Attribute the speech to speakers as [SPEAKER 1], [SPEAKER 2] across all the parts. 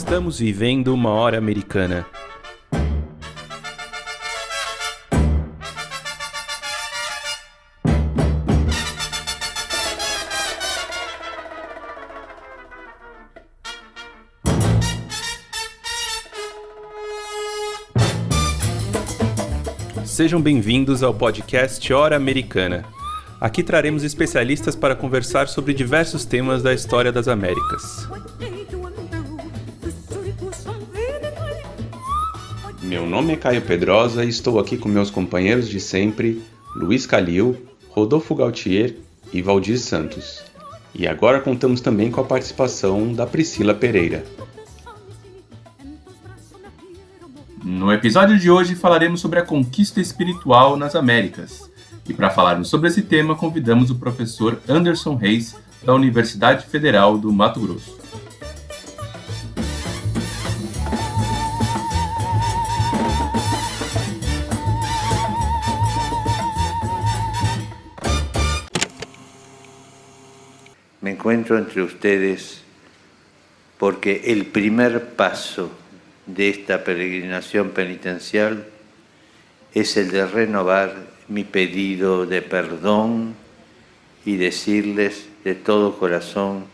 [SPEAKER 1] Estamos vivendo uma hora americana. Sejam bem-vindos ao podcast Hora Americana. Aqui traremos especialistas para conversar sobre diversos temas da história das Américas. Meu nome é Caio Pedrosa e estou aqui com meus companheiros de sempre, Luiz Calil, Rodolfo Gautier e Valdir Santos. E agora contamos também com a participação da Priscila Pereira. No episódio de hoje falaremos sobre a conquista espiritual nas Américas. E para falarmos sobre esse tema, convidamos o professor Anderson Reis, da Universidade Federal do Mato Grosso.
[SPEAKER 2] Me encuentro entre ustedes porque el primer paso de esta peregrinación penitencial es el de renovar mi pedido de perdón y decirles de todo corazón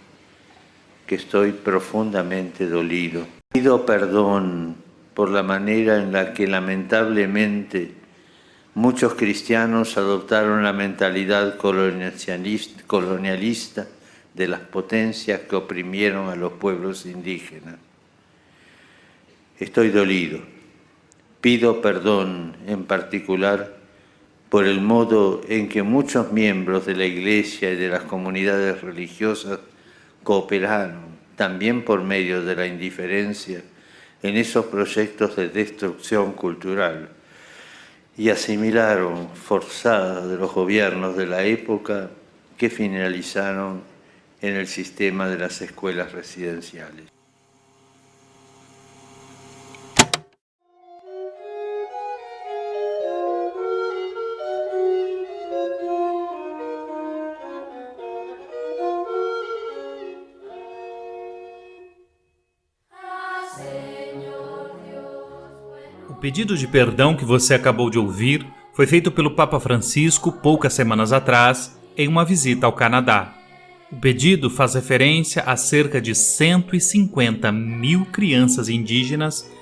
[SPEAKER 2] que estoy profundamente dolido. Pido perdón por la manera en la que lamentablemente muchos cristianos adoptaron la mentalidad colonialista de las potencias que oprimieron a los pueblos indígenas. Estoy dolido. Pido perdón en particular por el modo en que muchos miembros de la Iglesia y de las comunidades religiosas cooperaron, también por medio de la indiferencia, en esos proyectos de destrucción cultural y asimilaron forzadas de los gobiernos de la época que finalizaron en el sistema de las escuelas residenciales.
[SPEAKER 3] O pedido de perdão que você acabou de ouvir foi feito pelo Papa Francisco poucas semanas atrás, em uma visita ao Canadá. O pedido faz referência a cerca de 150 mil crianças indígenas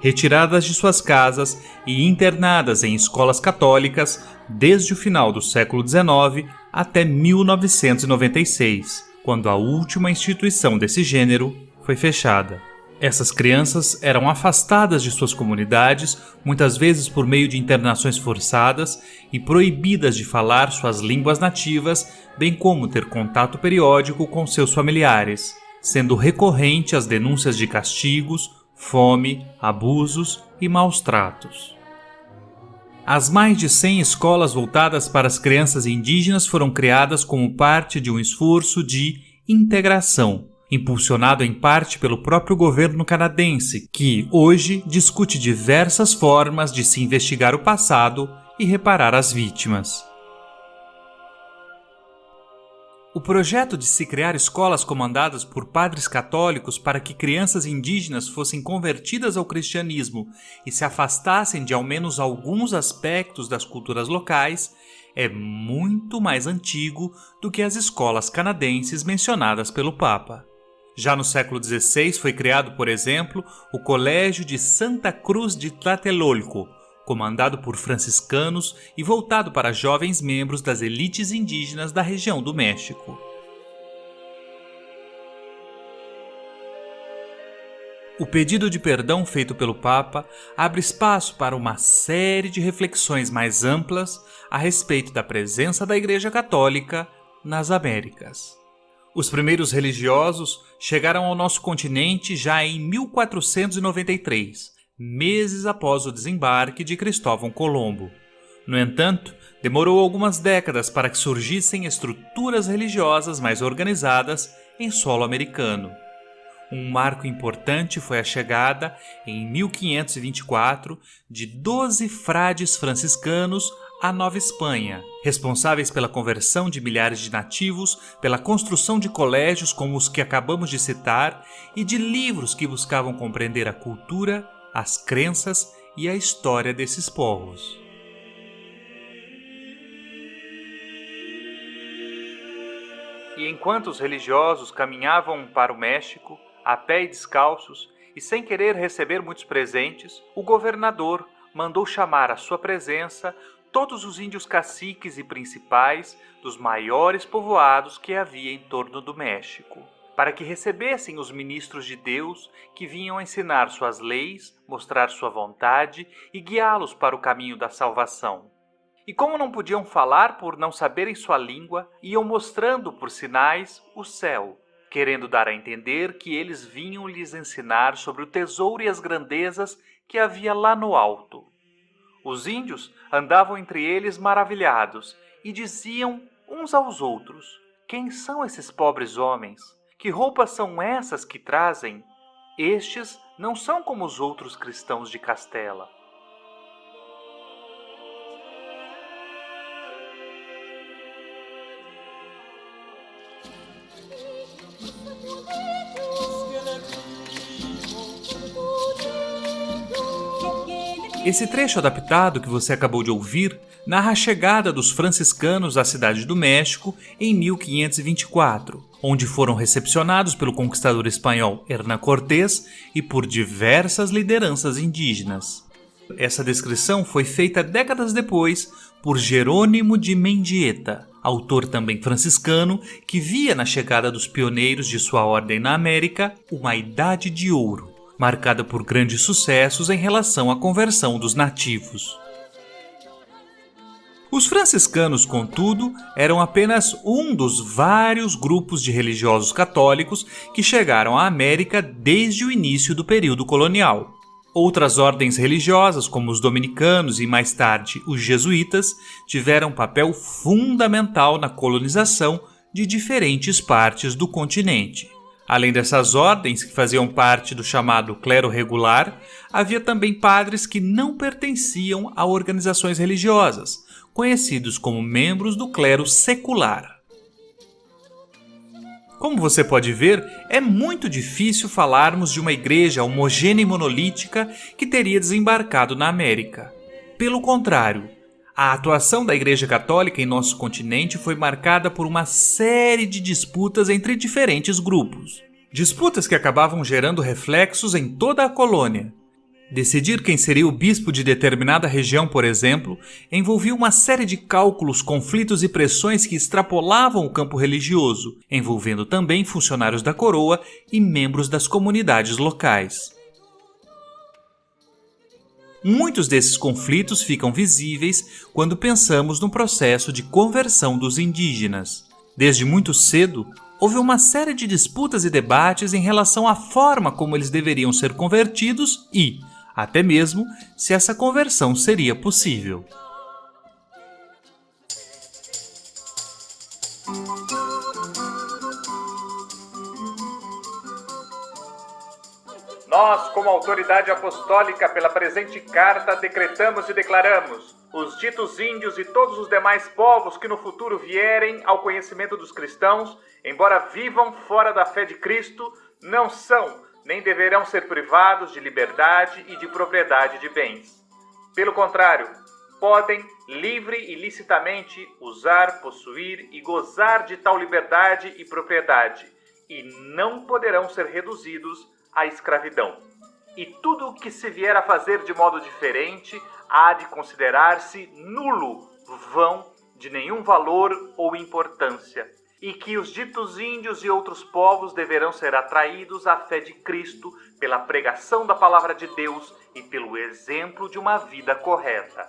[SPEAKER 3] retiradas de suas casas e internadas em escolas católicas desde o final do século XIX até 1996, quando a última instituição desse gênero foi fechada. Essas crianças eram afastadas de suas comunidades, muitas vezes por meio de internações forçadas e proibidas de falar suas línguas nativas, bem como ter contato periódico com seus familiares, sendo recorrente as denúncias de castigos, fome, abusos e maus tratos. As mais de 100 escolas voltadas para as crianças indígenas foram criadas como parte de um esforço de integração, impulsionado em parte pelo próprio governo canadense, que hoje discute diversas formas de se investigar o passado e reparar as vítimas. O projeto de se criar escolas comandadas por padres católicos para que crianças indígenas fossem convertidas ao cristianismo e se afastassem de ao menos alguns aspectos das culturas locais é muito mais antigo do que as escolas canadenses mencionadas pelo Papa. Já no século XVI foi criado, por exemplo, o Colégio de Santa Cruz de Tlatelolco, comandado por franciscanos e voltado para jovens membros das elites indígenas da região do México. O pedido de perdão feito pelo Papa abre espaço para uma série de reflexões mais amplas a respeito da presença da Igreja Católica nas Américas. Os primeiros religiosos chegaram ao nosso continente já em 1493, meses após o desembarque de Cristóvão Colombo. No entanto, demorou algumas décadas para que surgissem estruturas religiosas mais organizadas em solo americano. Um marco importante foi a chegada, em 1524, de 12 frades franciscanos a Nova Espanha, responsáveis pela conversão de milhares de nativos, pela construção de colégios como os que acabamos de citar e de livros que buscavam compreender a cultura, as crenças e a história desses povos. E enquanto os religiosos caminhavam para o México, a pé e descalços, e sem querer receber muitos presentes, o governador mandou chamar à sua presença todos os índios caciques e principais dos maiores povoados que havia em torno do México, para que recebessem os ministros de Deus que vinham ensinar suas leis, mostrar sua vontade e guiá-los para o caminho da salvação. E como não podiam falar por não saberem sua língua, iam mostrando por sinais o céu, querendo dar a entender que eles vinham lhes ensinar sobre o tesouro e as grandezas que havia lá no alto. Os índios andavam entre eles maravilhados e diziam uns aos outros: quem são esses pobres homens? Que roupas são essas que trazem? Estes não são como os outros cristãos de Castela. Esse trecho adaptado que você acabou de ouvir narra a chegada dos franciscanos à cidade do México em 1524, onde foram recepcionados pelo conquistador espanhol Hernán Cortés e por diversas lideranças indígenas. Essa descrição foi feita décadas depois por Jerônimo de Mendieta, autor também franciscano, que via na chegada dos pioneiros de sua ordem na América uma idade de ouro, marcada por grandes sucessos em relação à conversão dos nativos. Os franciscanos, contudo, eram apenas um dos vários grupos de religiosos católicos que chegaram à América desde o início do período colonial. Outras ordens religiosas, como os dominicanos e mais tarde os jesuítas, tiveram papel fundamental na colonização de diferentes partes do continente. Além dessas ordens, que faziam parte do chamado clero regular, havia também padres que não pertenciam a organizações religiosas, conhecidos como membros do clero secular. Como você pode ver, é muito difícil falarmos de uma igreja homogênea e monolítica que teria desembarcado na América. Pelo contrário, a atuação da Igreja Católica em nosso continente foi marcada por uma série de disputas entre diferentes grupos. Disputas que acabavam gerando reflexos em toda a colônia. Decidir quem seria o bispo de determinada região, por exemplo, envolvia uma série de cálculos, conflitos e pressões que extrapolavam o campo religioso, envolvendo também funcionários da coroa e membros das comunidades locais. Muitos desses conflitos ficam visíveis quando pensamos no processo de conversão dos indígenas. Desde muito cedo, houve uma série de disputas e debates em relação à forma como eles deveriam ser convertidos e, até mesmo, se essa conversão seria possível. Nós, como autoridade apostólica pela presente carta, decretamos e declaramos: os ditos índios e todos os demais povos que no futuro vierem ao conhecimento dos cristãos, embora vivam fora da fé de Cristo, não são, nem deverão ser privados de liberdade e de propriedade de bens. Pelo contrário, podem, livre e licitamente, usar, possuir e gozar de tal liberdade e propriedade, e não poderão ser reduzidos à escravidão. E tudo o que se vier a fazer de modo diferente há de considerar-se nulo, vão, de nenhum valor ou importância, e que os ditos índios e outros povos deverão ser atraídos à fé de Cristo pela pregação da palavra de Deus e pelo exemplo de uma vida correta.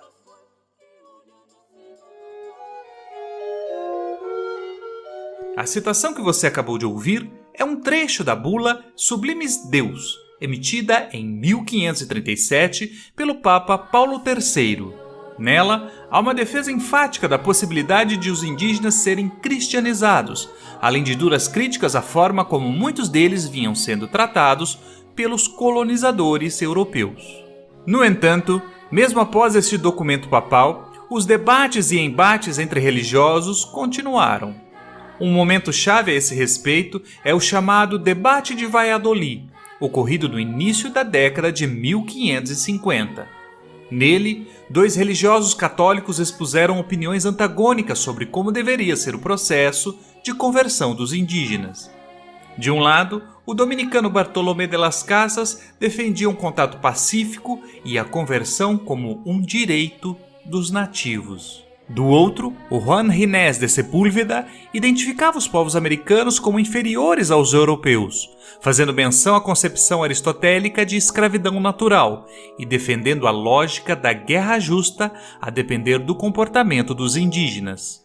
[SPEAKER 3] A citação que você acabou de ouvir é um trecho da bula Sublimis Deus, emitida em 1537 pelo Papa Paulo III. Nela, há uma defesa enfática da possibilidade de os indígenas serem cristianizados, além de duras críticas à forma como muitos deles vinham sendo tratados pelos colonizadores europeus. No entanto, mesmo após este documento papal, os debates e embates entre religiosos continuaram. Um momento-chave a esse respeito é o chamado Debate de Valladolid, ocorrido no início da década de 1550. Nele, 2 religiosos católicos expuseram opiniões antagônicas sobre como deveria ser o processo de conversão dos indígenas. De um lado, o dominicano Bartolomé de las Casas defendia um contato pacífico e a conversão como um direito dos nativos. Do outro, o Juan Ginés de Sepúlveda identificava os povos americanos como inferiores aos europeus, fazendo menção à concepção aristotélica de escravidão natural e defendendo a lógica da guerra justa a depender do comportamento dos indígenas.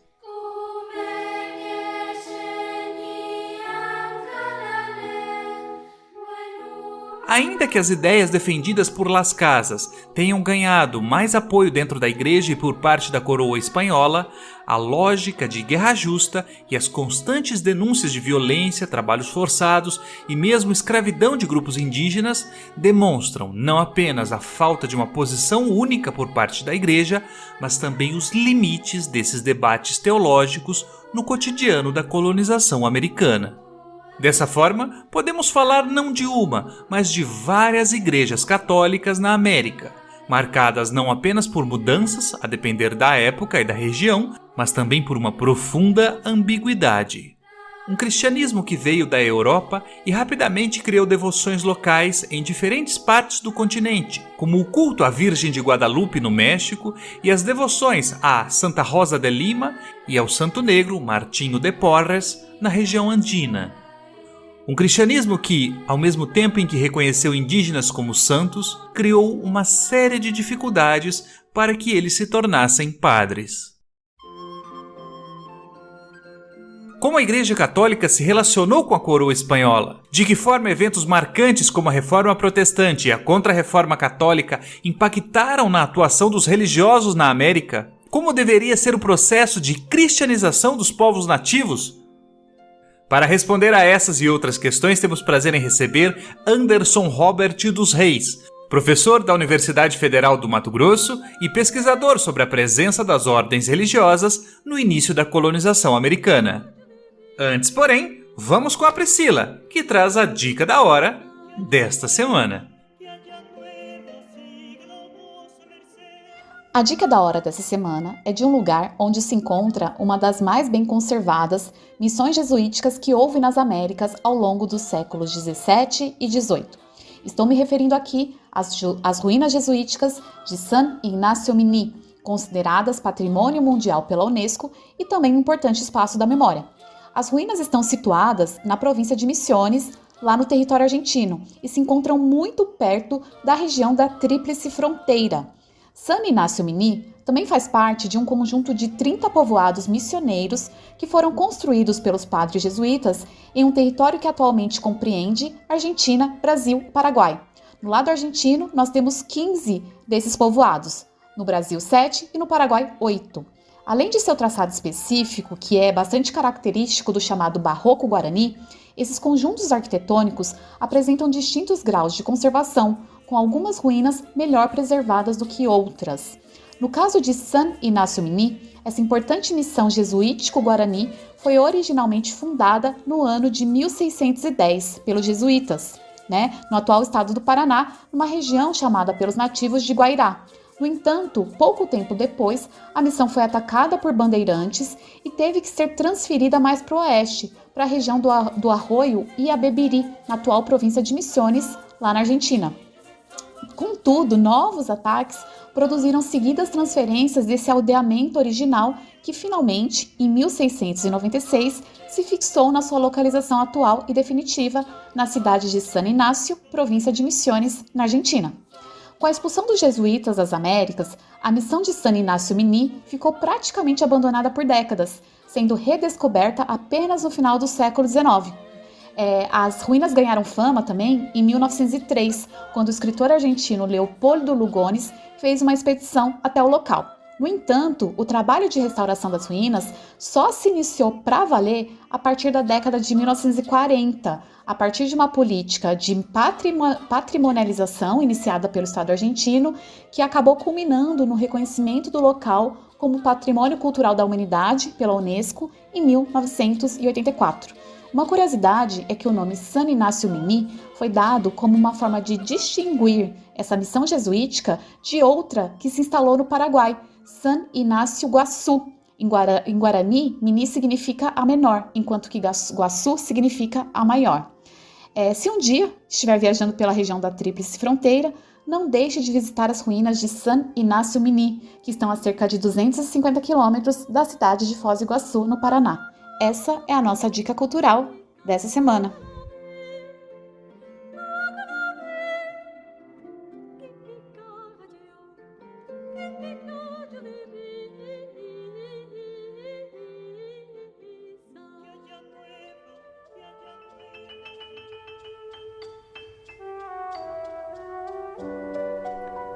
[SPEAKER 3] Ainda que as ideias defendidas por Las Casas tenham ganhado mais apoio dentro da igreja e por parte da coroa espanhola, a lógica de guerra justa e as constantes denúncias de violência, trabalhos forçados e mesmo escravidão de grupos indígenas demonstram não apenas a falta de uma posição única por parte da igreja, mas também os limites desses debates teológicos no cotidiano da colonização americana. Dessa forma, podemos falar não de uma, mas de várias igrejas católicas na América, marcadas não apenas por mudanças, a depender da época e da região, mas também por uma profunda ambiguidade. Um cristianismo que veio da Europa e rapidamente criou devoções locais em diferentes partes do continente, como o culto à Virgem de Guadalupe no México e as devoções a Santa Rosa de Lima e ao Santo Negro Martinho de Porres na região andina. Um cristianismo que, ao mesmo tempo em que reconheceu indígenas como santos, criou uma série de dificuldades para que eles se tornassem padres. Como a Igreja Católica se relacionou com a coroa espanhola? De que forma eventos marcantes como a Reforma Protestante e a Contra-Reforma Católica impactaram na atuação dos religiosos na América? Como deveria ser o processo de cristianização dos povos nativos? Para responder a essas e outras questões, temos prazer em receber Anderson Robert dos Reis, professor da Universidade Federal do Mato Grosso e pesquisador sobre a presença das ordens religiosas no início da colonização americana. Antes, porém, vamos com a Priscila, que traz a dica da hora desta semana.
[SPEAKER 4] A dica da hora dessa semana é de um lugar onde se encontra uma das mais bem conservadas missões jesuíticas que houve nas Américas ao longo dos séculos 17 e 18. Estou me referindo aqui às ruínas jesuíticas de San Ignacio Mini, consideradas Patrimônio Mundial pela Unesco e também um importante espaço da memória. As ruínas estão situadas na província de Misiones, lá no território argentino, e se encontram muito perto da região da Tríplice Fronteira. San Ignacio Mini também faz parte de um conjunto de 30 povoados missioneiros que foram construídos pelos padres jesuítas em um território que atualmente compreende Argentina, Brasil e Paraguai. No lado argentino, nós temos 15 desses povoados, no Brasil 7 e no Paraguai 8. Além de seu traçado específico, que é bastante característico do chamado Barroco Guarani, esses conjuntos arquitetônicos apresentam distintos graus de conservação, com algumas ruínas melhor preservadas do que outras. No caso de San Ignacio Mini, essa importante missão jesuítico-guarani foi originalmente fundada no ano de 1610 pelos jesuítas, no atual estado do Paraná, numa região chamada pelos nativos de Guairá. No entanto, pouco tempo depois, a missão foi atacada por bandeirantes e teve que ser transferida mais para o oeste, para a região do Arroio Iabebiri, na atual província de Misiones, lá na Argentina. Contudo, novos ataques produziram seguidas transferências desse aldeamento original que finalmente, em 1696, se fixou na sua localização atual e definitiva na cidade de San Ignacio, província de Misiones, na Argentina. Com a expulsão dos jesuítas das Américas, a missão de San Ignacio Mini ficou praticamente abandonada por décadas, sendo redescoberta apenas no final do século XIX. As ruínas ganharam fama também em 1903, quando o escritor argentino Leopoldo Lugones fez uma expedição até o local. No entanto, o trabalho de restauração das ruínas só se iniciou para valer a partir da década de 1940, a partir de uma política de patrimonialização iniciada pelo Estado argentino, que acabou culminando no reconhecimento do local como Patrimônio Cultural da Humanidade pela Unesco em 1984. Uma curiosidade é que o nome San Inácio Mini foi dado como uma forma de distinguir essa missão jesuítica de outra que se instalou no Paraguai, San Inácio Guaçu. Em Guarani, Mini significa a menor, enquanto que Guaçu significa a maior. Se um dia estiver viajando pela região da Tríplice Fronteira, não deixe de visitar as ruínas de San Inácio Mini, que estão a cerca de 250 quilômetros da cidade de Foz do Iguaçu, no Paraná. Essa é a nossa dica cultural dessa semana.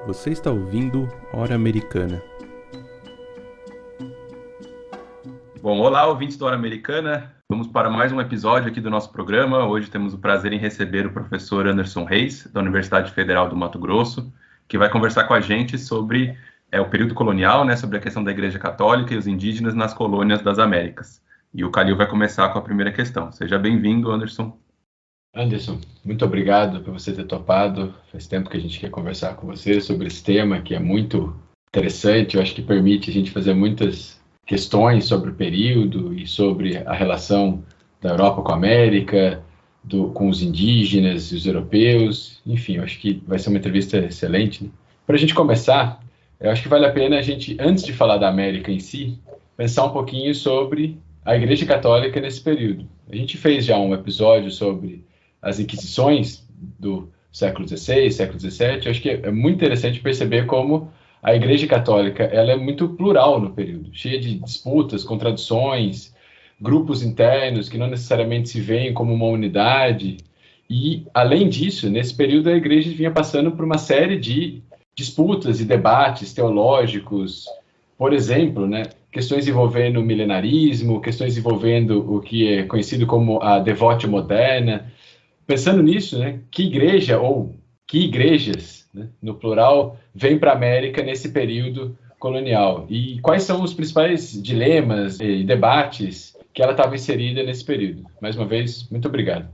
[SPEAKER 1] Você está ouvindo Hora Americana. Bom, olá, ouvintes do Hora Americana. Vamos para mais um episódio aqui do nosso programa. Hoje temos o prazer em receber o professor Anderson Reis, da Universidade Federal do Mato Grosso, que vai conversar com a gente sobre o período colonial, né, sobre a questão da Igreja Católica e os indígenas nas colônias das Américas. E o Calil vai começar com a primeira questão. Seja bem-vindo, Anderson.
[SPEAKER 5] Anderson, muito obrigado por você ter topado. Faz tempo que a gente quer conversar com você sobre esse tema, que é muito interessante. Eu acho que permite a gente fazer muitas questões sobre o período e sobre a relação da Europa com a América, com os indígenas e os europeus. Enfim, eu acho que vai ser uma entrevista excelente, né? Para a gente começar, eu acho que vale a pena a gente, antes de falar da América em si, pensar um pouquinho sobre a Igreja Católica nesse período. A gente fez já um episódio sobre as Inquisições do século XVI, século XVII. Eu acho que é muito interessante perceber como a Igreja Católica ela é muito plural no período, cheia de disputas, contradições, grupos internos que não necessariamente se veem como uma unidade. E, além disso, nesse período a Igreja vinha passando por uma série de disputas e debates teológicos, por exemplo, né, questões envolvendo o milenarismo, questões envolvendo o que é conhecido como a devotio moderna. Pensando nisso, né, que igreja ou que igrejas, né, no plural, vêm para a América nesse período colonial? E quais são os principais dilemas e debates que ela estava inserida nesse período? Mais uma vez, muito obrigado.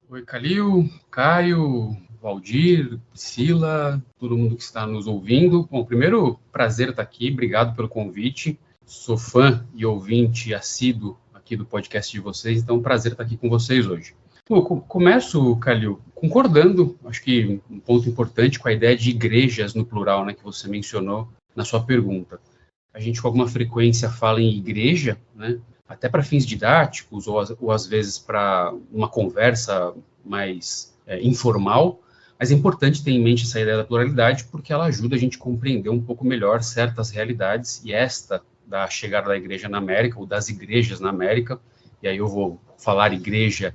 [SPEAKER 6] Oi, Calil, Caio, Valdir, Priscila, todo mundo que está nos ouvindo. Bom, primeiro, prazer estar aqui, obrigado pelo convite. Sou fã e ouvinte assíduo aqui do podcast de vocês, então prazer estar aqui com vocês hoje. Eu começo, Calil, concordando, acho que um ponto importante com a ideia de igrejas no plural, né, que você mencionou na sua pergunta. A gente com alguma frequência fala em igreja, né, até para fins didáticos ou às vezes para uma conversa mais informal, mas é importante ter em mente essa ideia da pluralidade porque ela ajuda a gente a compreender um pouco melhor certas realidades, e esta da chegada da igreja na América, ou das igrejas na América, e aí eu vou falar igreja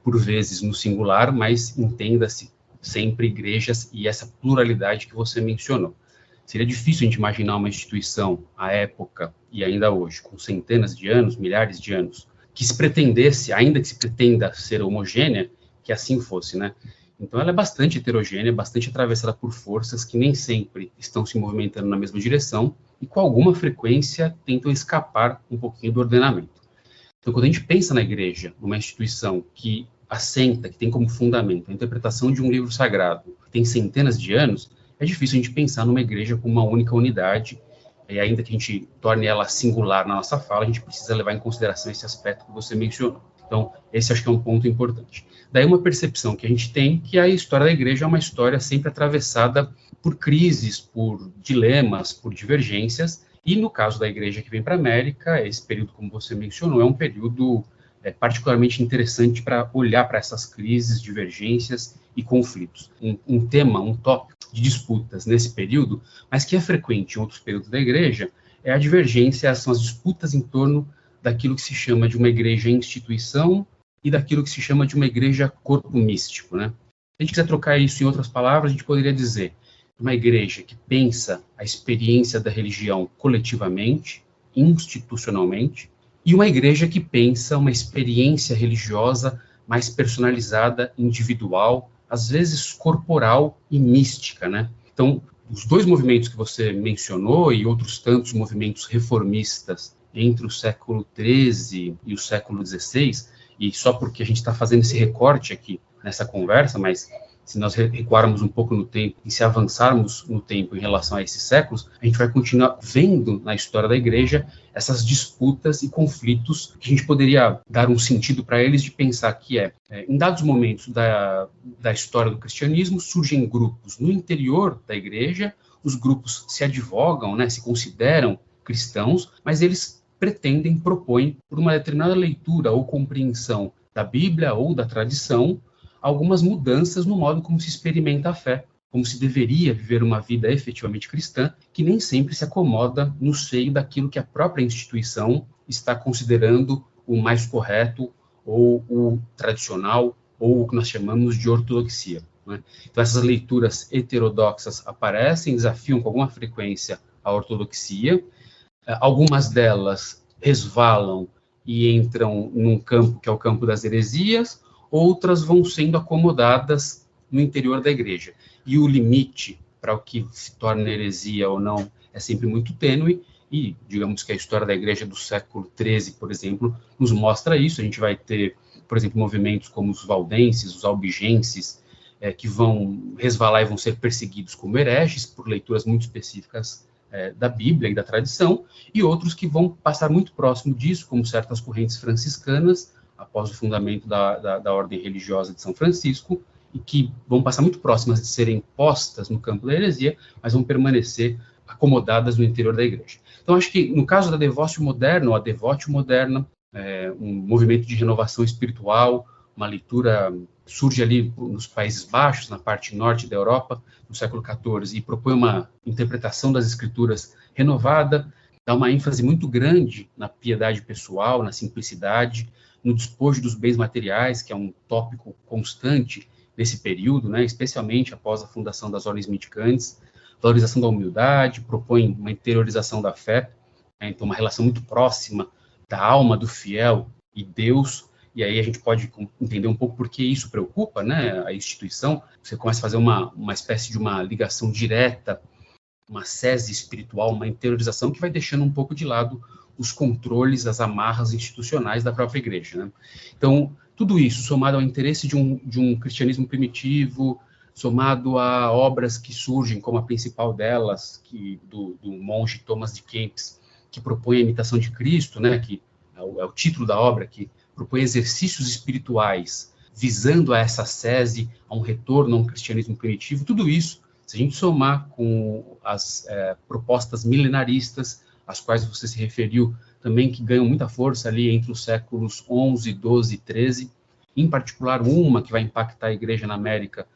[SPEAKER 6] por vezes no singular, mas entenda-se sempre igrejas e essa pluralidade que você mencionou. Seria difícil a gente imaginar uma instituição, à época e ainda hoje, com centenas de anos, milhares de anos, que se pretendesse, ainda que se pretenda ser homogênea, que assim fosse, né? Então ela é bastante heterogênea, bastante atravessada por forças que nem sempre estão se movimentando na mesma direção e com alguma frequência tentam escapar um pouquinho do ordenamento. Então, quando a gente pensa na igreja, numa instituição que assenta, que tem como fundamento a interpretação de um livro sagrado, que tem centenas de anos, é difícil a gente pensar numa igreja com uma única unidade, e ainda que a gente torne ela singular na nossa fala, a gente precisa levar em consideração esse aspecto que você mencionou. Então, esse acho que é um ponto importante. Daí uma percepção que a gente tem que a história da igreja é uma história sempre atravessada por crises, por dilemas, por divergências. E no caso da igreja que vem para a América, esse período, como você mencionou, é um período particularmente interessante para olhar para essas crises, divergências e conflitos. Um tema, um tópico de disputas nesse período, mas que é frequente em outros períodos da igreja, é a divergência, são as disputas em torno daquilo que se chama de uma igreja instituição e daquilo que se chama de uma igreja corpo místico, né? Se a gente quiser trocar isso em outras palavras, a gente poderia dizer uma igreja que pensa a experiência da religião coletivamente, institucionalmente, e uma igreja que pensa uma experiência religiosa mais personalizada, individual, às vezes corporal e mística, né? Então, os dois movimentos que você mencionou e outros tantos movimentos reformistas entre o século XIII e o século XVI, e só porque a gente está fazendo esse recorte aqui nessa conversa, mas se nós recuarmos um pouco no tempo e se avançarmos no tempo em relação a esses séculos, a gente vai continuar vendo na história da igreja essas disputas e conflitos que a gente poderia dar um sentido para eles de pensar que em dados momentos da história do cristianismo, surgem grupos no interior da igreja, os grupos se advogam, né, se consideram cristãos, mas eles propõem, por uma determinada leitura ou compreensão da Bíblia ou da tradição, algumas mudanças no modo como se experimenta a fé, como se deveria viver uma vida efetivamente cristã, que nem sempre se acomoda no seio daquilo que a própria instituição está considerando o mais correto, ou o tradicional, ou o que nós chamamos de ortodoxia, né? Então, essas leituras heterodoxas aparecem, desafiam com alguma frequência a ortodoxia, algumas delas resvalam e entram num campo que é o campo das heresias, outras vão sendo acomodadas no interior da igreja. E o limite para o que se torna heresia ou não é sempre muito tênue, e digamos que a história da igreja do século XIII, por exemplo, nos mostra isso. A gente vai ter, por exemplo, movimentos como os valdenses, os albigenses, que vão resvalar e vão ser perseguidos como hereges por leituras muito específicas da Bíblia e da tradição, e outros que vão passar muito próximo disso, como certas correntes franciscanas, após o fundamento da ordem religiosa de São Francisco, e que vão passar muito próximas de serem postas no campo da heresia, mas vão permanecer acomodadas no interior da igreja. Então, acho que no caso da Devotio Moderna, ou a Devotio Moderna, um movimento de renovação espiritual, uma leitura surge ali nos Países Baixos, na parte norte da Europa, no século XIV, e propõe uma interpretação das escrituras renovada, dá uma ênfase muito grande na piedade pessoal, na simplicidade, no despojo dos bens materiais, que é um tópico constante desse período, né, especialmente após a fundação das ordens mendicantes, valorização da humildade, propõe uma interiorização da fé, né, então uma relação muito próxima da alma do fiel e Deus, e aí a gente pode entender um pouco por que isso preocupa, né, a instituição. Você começa a fazer uma espécie de uma ligação direta, uma sese espiritual, uma interiorização que vai deixando um pouco de lado os controles, as amarras institucionais da própria igreja, né? Então, tudo isso, somado ao interesse de um cristianismo primitivo, somado a obras que surgem, como a principal delas, do monge Thomas de Kempis, que propõe a imitação de Cristo, né, que é o título da obra, que propõe exercícios espirituais, visando a essa sese, a um retorno a um cristianismo primitivo. Tudo isso, se a gente somar com as propostas milenaristas, às quais você se referiu, também que ganham muita força ali entre os séculos XI, XII e XIII, em particular uma que vai impactar a igreja na América,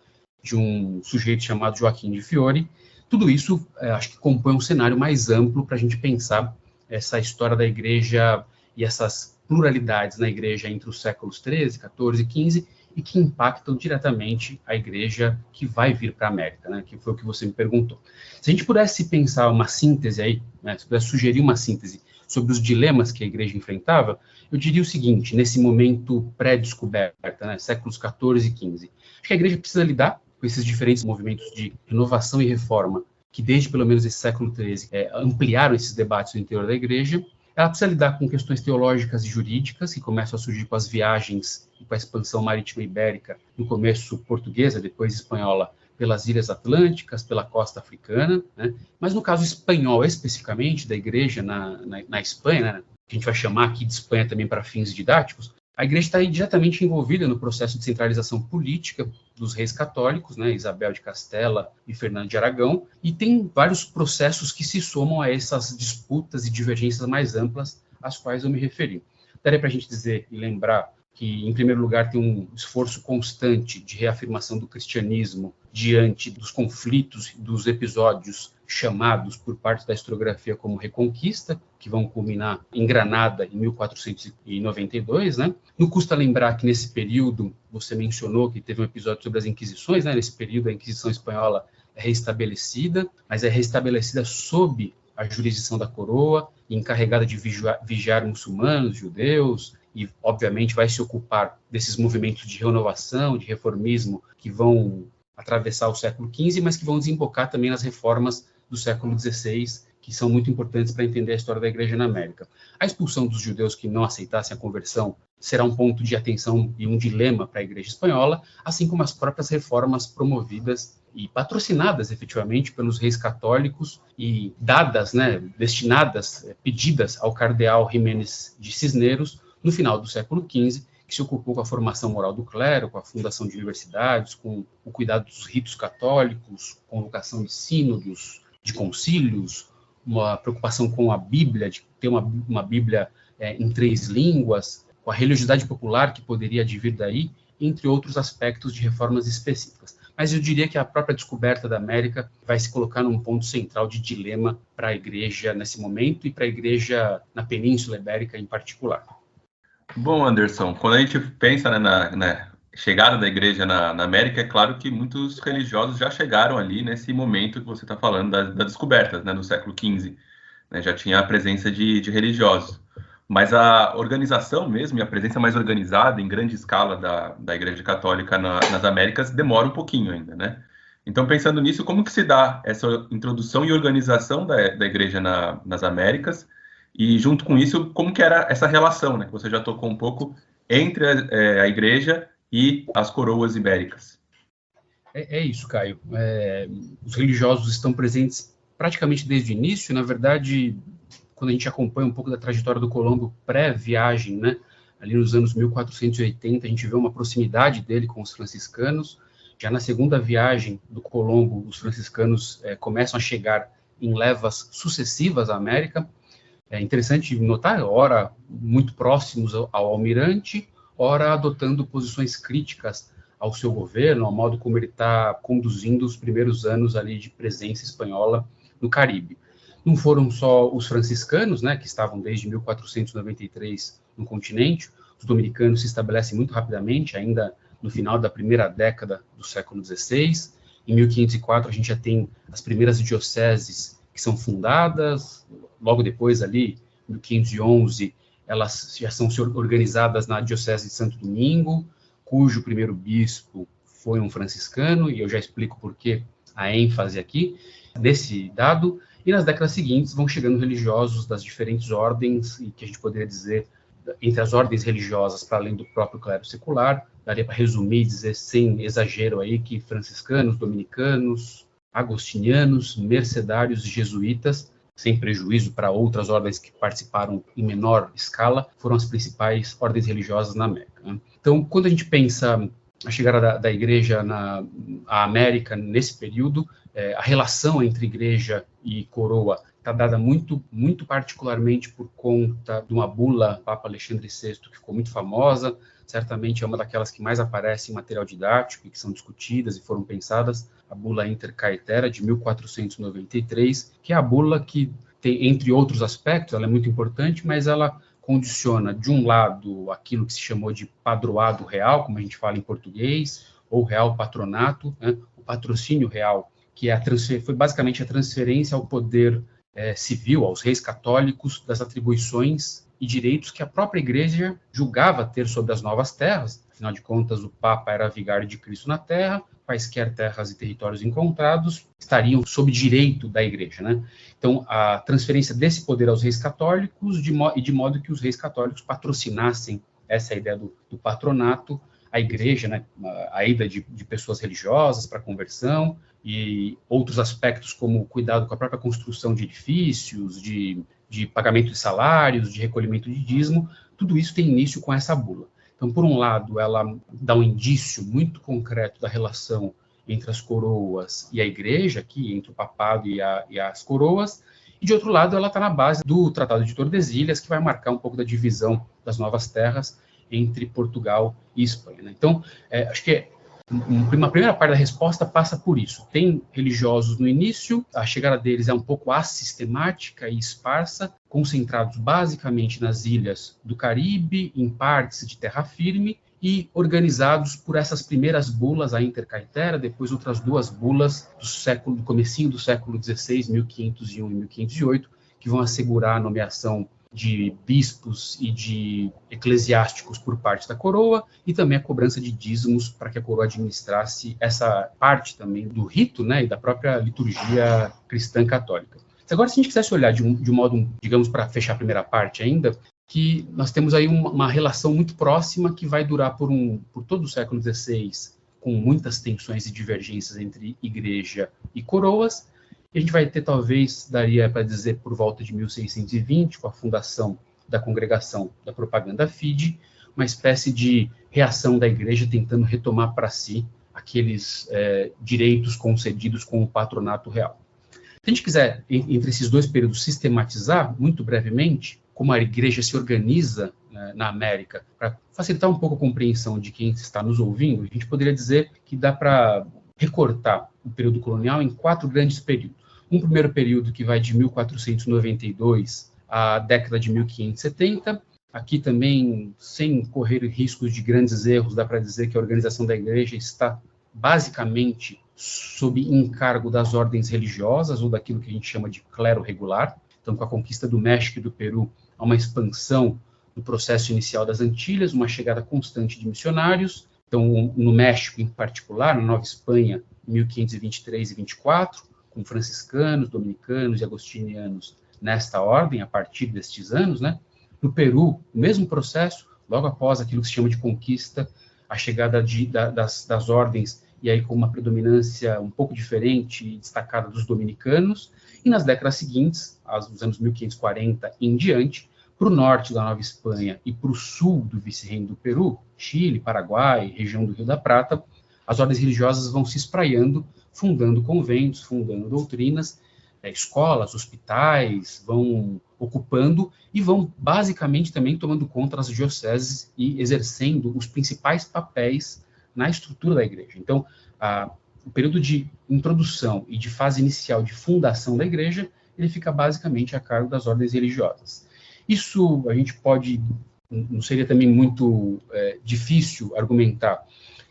[SPEAKER 6] de um sujeito chamado Joaquim de Fiore. Tudo isso, acho que compõe um cenário mais amplo para a gente pensar essa história da igreja e essas pluralidades na igreja entre os séculos XIII, XIV e XV, e que impactam diretamente a igreja que vai vir para a América, né, que foi o que você me perguntou. Se a gente pudesse pensar uma síntese aí, né, se pudesse sugerir uma síntese sobre os dilemas que a igreja enfrentava, eu diria o seguinte: nesse momento pré-descoberta, né, séculos XIV e XV, acho que a igreja precisa lidar com esses diferentes movimentos de renovação e reforma, que desde pelo menos esse século XIII ampliaram esses debates no interior da igreja. Ela precisa lidar com questões teológicas e jurídicas, que começam a surgir com as viagens e com a expansão marítima ibérica, no começo portuguesa, depois espanhola, pelas ilhas atlânticas, pela costa africana, né? Mas no caso espanhol, especificamente, da igreja na Espanha, né, que a gente vai chamar aqui de Espanha também para fins didáticos, a igreja está diretamente envolvida no processo de centralização política dos reis católicos, né, Isabel de Castela e Fernando de Aragão, e tem vários processos que se somam a essas disputas e divergências mais amplas às quais eu me referi. Daria para a gente dizer e lembrar que, em primeiro lugar, tem um esforço constante de reafirmação do cristianismo diante dos conflitos, dos episódios chamados por parte da historiografia como Reconquista, que vão culminar em Granada em 1492, né? Não custa lembrar que nesse período, você mencionou que teve um episódio sobre as Inquisições, né? Nesse período a Inquisição espanhola é reestabelecida, mas é reestabelecida sob a jurisdição da coroa, encarregada de vigiar muçulmanos, judeus, e obviamente vai se ocupar desses movimentos de renovação, de reformismo, que vão atravessar o século XV, mas que vão desembocar também nas reformas do século XVI, que são muito importantes para entender a história da Igreja na América. A expulsão dos judeus que não aceitassem a conversão será um ponto de atenção e um dilema para a Igreja espanhola, assim como as próprias reformas promovidas e patrocinadas efetivamente pelos reis católicos e dadas, destinadas, pedidas ao cardeal Jiménez de Cisneros no final do século XV, que se ocupou com a formação moral do clero, com a fundação de universidades, com o cuidado dos ritos católicos, convocação de sínodos, de concílios, uma preocupação com a Bíblia, de ter uma Bíblia em 3 línguas, com a religiosidade popular que poderia advir daí, entre outros aspectos de reformas específicas. Mas eu diria que a própria descoberta da América vai se colocar num ponto central de dilema para a Igreja nesse momento e para a Igreja na Península Ibérica em particular.
[SPEAKER 1] Bom, Anderson, quando a gente pensa na chegada da Igreja na América, é claro que muitos religiosos já chegaram ali nesse momento que você está falando das descobertas, no século XV. Já tinha a presença de religiosos. Mas a organização mesmo, e a presença mais organizada, em grande escala, da Igreja Católica nas Américas, demora um pouquinho ainda, Então, pensando nisso, como que se dá essa introdução e organização da Igreja nas Américas? E, junto com isso, como que era essa relação, que você já tocou um pouco, entre a Igreja e as coroas ibéricas?
[SPEAKER 6] É isso, Caio. Os religiosos estão presentes praticamente desde o início. Na verdade, quando a gente acompanha um pouco da trajetória do Colombo pré-viagem, ali nos anos 1480, a gente vê uma proximidade dele com os franciscanos. Já na segunda viagem do Colombo, os franciscanos começam a chegar em levas sucessivas à América. É interessante notar, ora muito próximos ao almirante, ora adotando posições críticas ao seu governo, ao modo como ele está conduzindo os primeiros anos ali de presença espanhola no Caribe. Não foram só os franciscanos, que estavam desde 1493 no continente. Os dominicanos se estabelecem muito rapidamente, ainda no final da primeira década do século XVI. Em 1504, a gente já tem as primeiras dioceses que são fundadas. Logo depois, ali, em 1511, elas já são organizadas na Diocese de Santo Domingo, cujo primeiro bispo foi um franciscano, e eu já explico por que a ênfase aqui desse dado. E nas décadas seguintes vão chegando religiosos das diferentes ordens, e que a gente poderia dizer, entre as ordens religiosas, para além do próprio clero secular, daria para resumir e dizer, sem exagero aí, que franciscanos, dominicanos, agostinianos, mercedários e jesuítas, sem prejuízo para outras ordens que participaram em menor escala, foram as principais ordens religiosas na América. Então, quando a gente pensa a chegada da Igreja à América nesse período, a relação entre Igreja e coroa está dada muito particularmente por conta de uma bula Papa Alexandre VI, que ficou muito famosa, certamente é uma daquelas que mais aparece em material didático e que são discutidas e foram pensadas, a bula Inter Caetera, de 1493, que é a bula que tem, entre outros aspectos, ela é muito importante, mas ela condiciona, de um lado, aquilo que se chamou de padroado real, como a gente fala em português, ou real patronato, o patrocínio real, que foi basicamente a transferência ao poder civil, aos reis católicos, das atribuições e direitos que a própria Igreja julgava ter sobre as novas terras. Afinal de contas, o Papa era vigário de Cristo na terra, quaisquer terras e territórios encontrados estariam sob direito da Igreja, Então, a transferência desse poder aos reis católicos, de modo que os reis católicos patrocinassem essa ideia do patronato, a Igreja, a ida de pessoas religiosas para a conversão, e outros aspectos como o cuidado com a própria construção de edifícios, de pagamento de salários, de recolhimento de dízimo, tudo isso tem início com essa bula. Então, por um lado, ela dá um indício muito concreto da relação entre as coroas e a Igreja, aqui entre o papado e as coroas, e de outro lado, ela está na base do Tratado de Tordesilhas, que vai marcar um pouco da divisão das novas terras entre Portugal e Espanha. Então, acho que uma primeira parte da resposta passa por isso. Tem religiosos no início, a chegada deles é um pouco assistemática e esparsa, concentrados basicamente nas ilhas do Caribe, em partes de terra firme, e organizados por essas primeiras bulas, a Inter Caetera, depois outras duas bulas do comecinho do século XVI, 1501 e 1508, que vão assegurar a nomeação de bispos e de eclesiásticos por parte da coroa, e também a cobrança de dízimos para que a coroa administrasse essa parte também do rito, né, e da própria liturgia cristã católica. Agora, se a gente quisesse olhar de um modo, digamos, para fechar a primeira parte ainda, que nós temos aí uma relação muito próxima que vai durar por todo o século XVI, com muitas tensões e divergências entre igreja e coroas. E a gente vai ter, talvez, daria para dizer, por volta de 1620, com a fundação da Congregação da Propaganda Fide, uma espécie de reação da igreja tentando retomar para si aqueles direitos concedidos com o patronato real. Se a gente quiser, entre esses dois períodos, sistematizar, muito brevemente, como a igreja se organiza na América, para facilitar um pouco a compreensão de quem está nos ouvindo, a gente poderia dizer que dá para recortar o período colonial em 4 grandes períodos. Um primeiro período que vai de 1492 à década de 1570. Aqui também, sem correr riscos de grandes erros, dá para dizer que a organização da igreja está basicamente sob encargo das ordens religiosas, ou daquilo que a gente chama de clero regular. Então, com a conquista do México e do Peru, há uma expansão do processo inicial das Antilhas, uma chegada constante de missionários. Então, no México, em particular, na Nova Espanha, em 1523 e 24, com franciscanos, dominicanos e agostinianos nesta ordem, a partir destes anos, né? No Peru, o mesmo processo, logo após aquilo que se chama de conquista, a chegada das ordens, e aí com uma predominância um pouco diferente e destacada dos dominicanos, e nas décadas seguintes, dos anos 1540 em diante, para o norte da Nova Espanha e para o sul do vice-reino do Peru, Chile, Paraguai, região do Rio da Prata, as ordens religiosas vão se espraiando, fundando conventos, fundando doutrinas, escolas, hospitais, vão ocupando e vão basicamente também tomando conta das dioceses e exercendo os principais papéis na estrutura da igreja. Então, o período de introdução e de fase inicial de fundação da igreja, ele fica basicamente a cargo das ordens religiosas. Isso a gente pode, não seria também muito difícil argumentar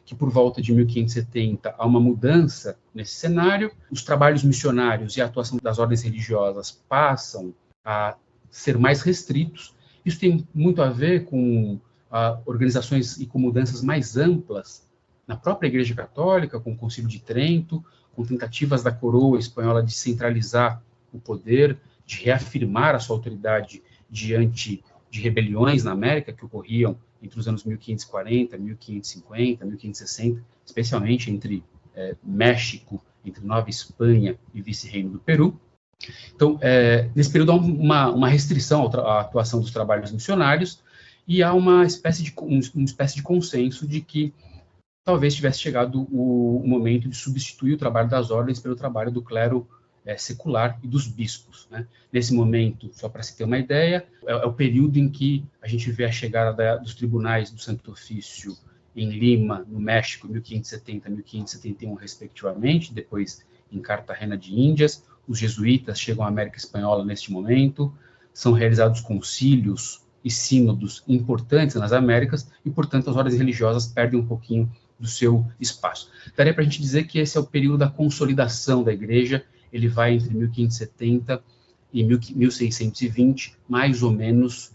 [SPEAKER 6] que por volta de 1570 há uma mudança nesse cenário, os trabalhos missionários e a atuação das ordens religiosas passam a ser mais restritos. Isso tem muito a ver com organizações e com mudanças mais amplas na própria Igreja Católica, com o Concílio de Trento, com tentativas da coroa espanhola de centralizar o poder, de reafirmar a sua autoridade diante de rebeliões na América que ocorriam entre os anos 1540, 1550, 1560, especialmente entre México, entre Nova Espanha e vice-reino do Peru. Então, nesse período há uma restrição à atuação dos trabalhos missionários e há uma espécie de consenso de que talvez tivesse chegado o momento de substituir o trabalho das ordens pelo trabalho do clero secular e dos bispos, né? Nesse momento, só para se ter uma ideia, é o período em que a gente vê a chegada dos tribunais do Santo Ofício em Lima, no México, 1570 e 1571, respectivamente, depois em Cartagena de Índias. Os jesuítas chegam à América Espanhola neste momento, são realizados concílios e sínodos importantes nas Américas, e, portanto, as ordens religiosas perdem um pouquinho do seu espaço. Daria para a gente dizer que esse é o período da consolidação da igreja. Ele vai entre 1570 e 1620, mais ou menos,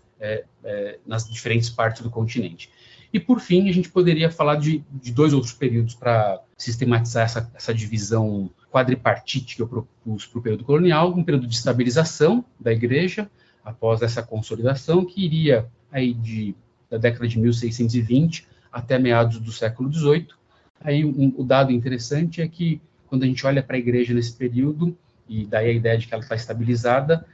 [SPEAKER 6] nas diferentes partes do continente. E, por fim, a gente poderia falar de 2 outros períodos para sistematizar essa divisão quadripartite que eu propus para o período colonial: um período de estabilização da igreja, após essa consolidação, que iria aí da década de 1620 até meados do século XVIII. Aí o dado interessante é que, quando a gente olha para a igreja nesse período, e daí a ideia de que ela está estabilizada,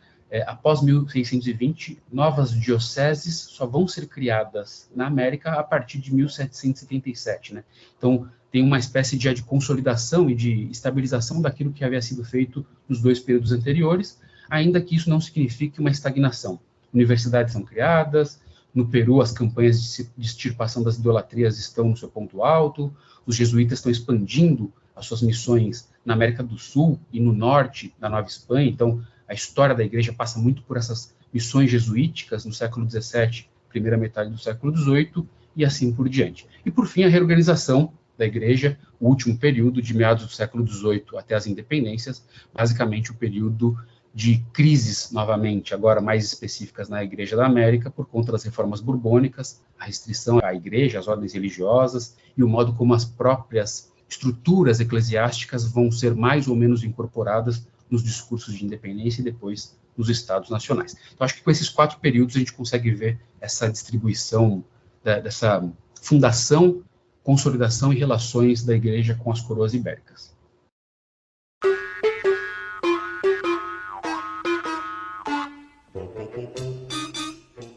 [SPEAKER 6] após 1620, novas dioceses só vão ser criadas na América a partir de 1777, né? Então, tem uma espécie de consolidação e de estabilização daquilo que havia sido feito nos 2 períodos anteriores, ainda que isso não signifique uma estagnação. Universidades são criadas, no Peru as campanhas de extirpação das idolatrias estão no seu ponto alto, os jesuítas estão expandindo as suas missões na América do Sul e no norte da Nova Espanha. Então, a história da igreja passa muito por essas missões jesuíticas no século XVII, primeira metade do século XVIII, e assim por diante. E, por fim, a reorganização da igreja, o último período, de meados do século XVIII até as independências, basicamente o período de crises, novamente, agora mais específicas na Igreja da América, por conta das reformas borbônicas, a restrição à Igreja, às ordens religiosas, e o modo como as próprias estruturas eclesiásticas vão ser mais ou menos incorporadas nos discursos de independência e depois nos estados nacionais. Então, acho que com esses 4 períodos a gente consegue ver essa distribuição, dessa fundação, consolidação e relações da Igreja com as coroas ibéricas.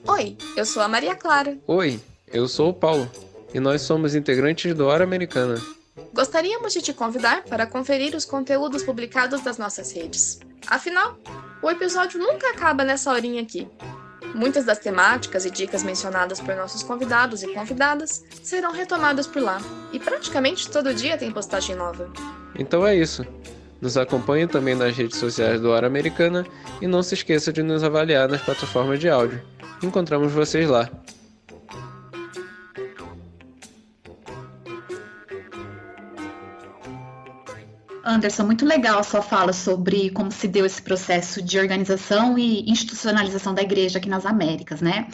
[SPEAKER 7] Oi, eu sou a Maria Clara.
[SPEAKER 8] Oi, eu sou o Paulo, e nós somos integrantes do Hora Americana.
[SPEAKER 7] Gostaríamos de te convidar para conferir os conteúdos publicados das nossas redes. Afinal, o episódio nunca acaba nessa horinha aqui. Muitas das temáticas e dicas mencionadas por nossos convidados e convidadas serão retomadas por lá, e praticamente todo dia tem postagem nova.
[SPEAKER 8] Então é isso. Nos acompanhe também nas redes sociais do Hora Americana e não se esqueça de nos avaliar nas plataformas de áudio. Encontramos vocês lá.
[SPEAKER 4] Anderson, muito legal a sua fala sobre como se deu esse processo de organização e institucionalização da igreja aqui nas Américas, né?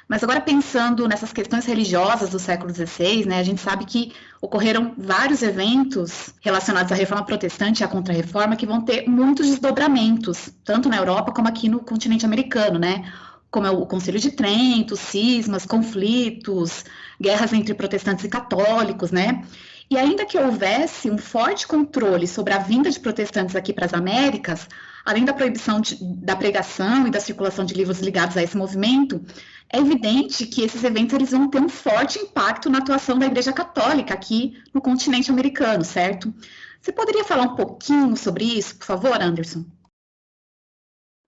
[SPEAKER 4] Mas agora pensando nessas questões religiosas do século XVI, né, a gente sabe que ocorreram vários eventos relacionados à reforma protestante e à contra-reforma que vão ter muitos desdobramentos, tanto na Europa como aqui no continente americano, né? Como é o Concílio de Trento, cismas, conflitos, guerras entre protestantes e católicos, né? E ainda que houvesse um forte controle sobre a vinda de protestantes aqui para as Américas, além da proibição da pregação e da circulação de livros ligados a esse movimento, é evidente que esses eventos eles vão ter um forte impacto na atuação da Igreja Católica aqui no continente americano, certo? Você poderia falar um pouquinho sobre isso, por favor, Anderson?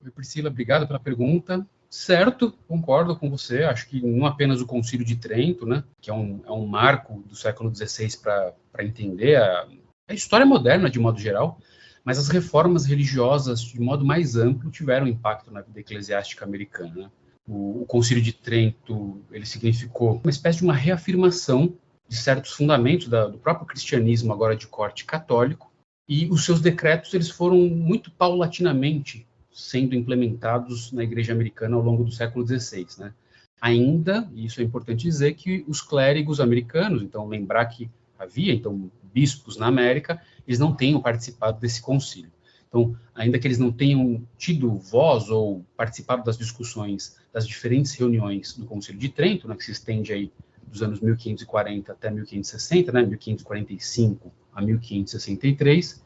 [SPEAKER 6] Oi, Priscila, obrigado pela pergunta. Certo, concordo com você, acho que não apenas o Concílio de Trento, né, que é um marco do século XVI para entender a história moderna de modo geral, mas as reformas religiosas de modo mais amplo tiveram impacto na vida eclesiástica americana. Né? O Concílio de Trento, ele significou uma espécie de uma reafirmação de certos fundamentos do próprio cristianismo, agora de corte católico, e os seus decretos eles foram muito paulatinamente sendo implementados na Igreja Americana ao longo do século XVI, né? Ainda, e isso é importante dizer, que os clérigos americanos, então lembrar que havia então bispos na América, eles não tenham participado desse concílio. Então, ainda que eles não tenham tido voz ou participado das discussões das diferentes reuniões do Concílio de Trento, né, que se estende aí dos anos 1540 até 1560, né, 1545 a 1563,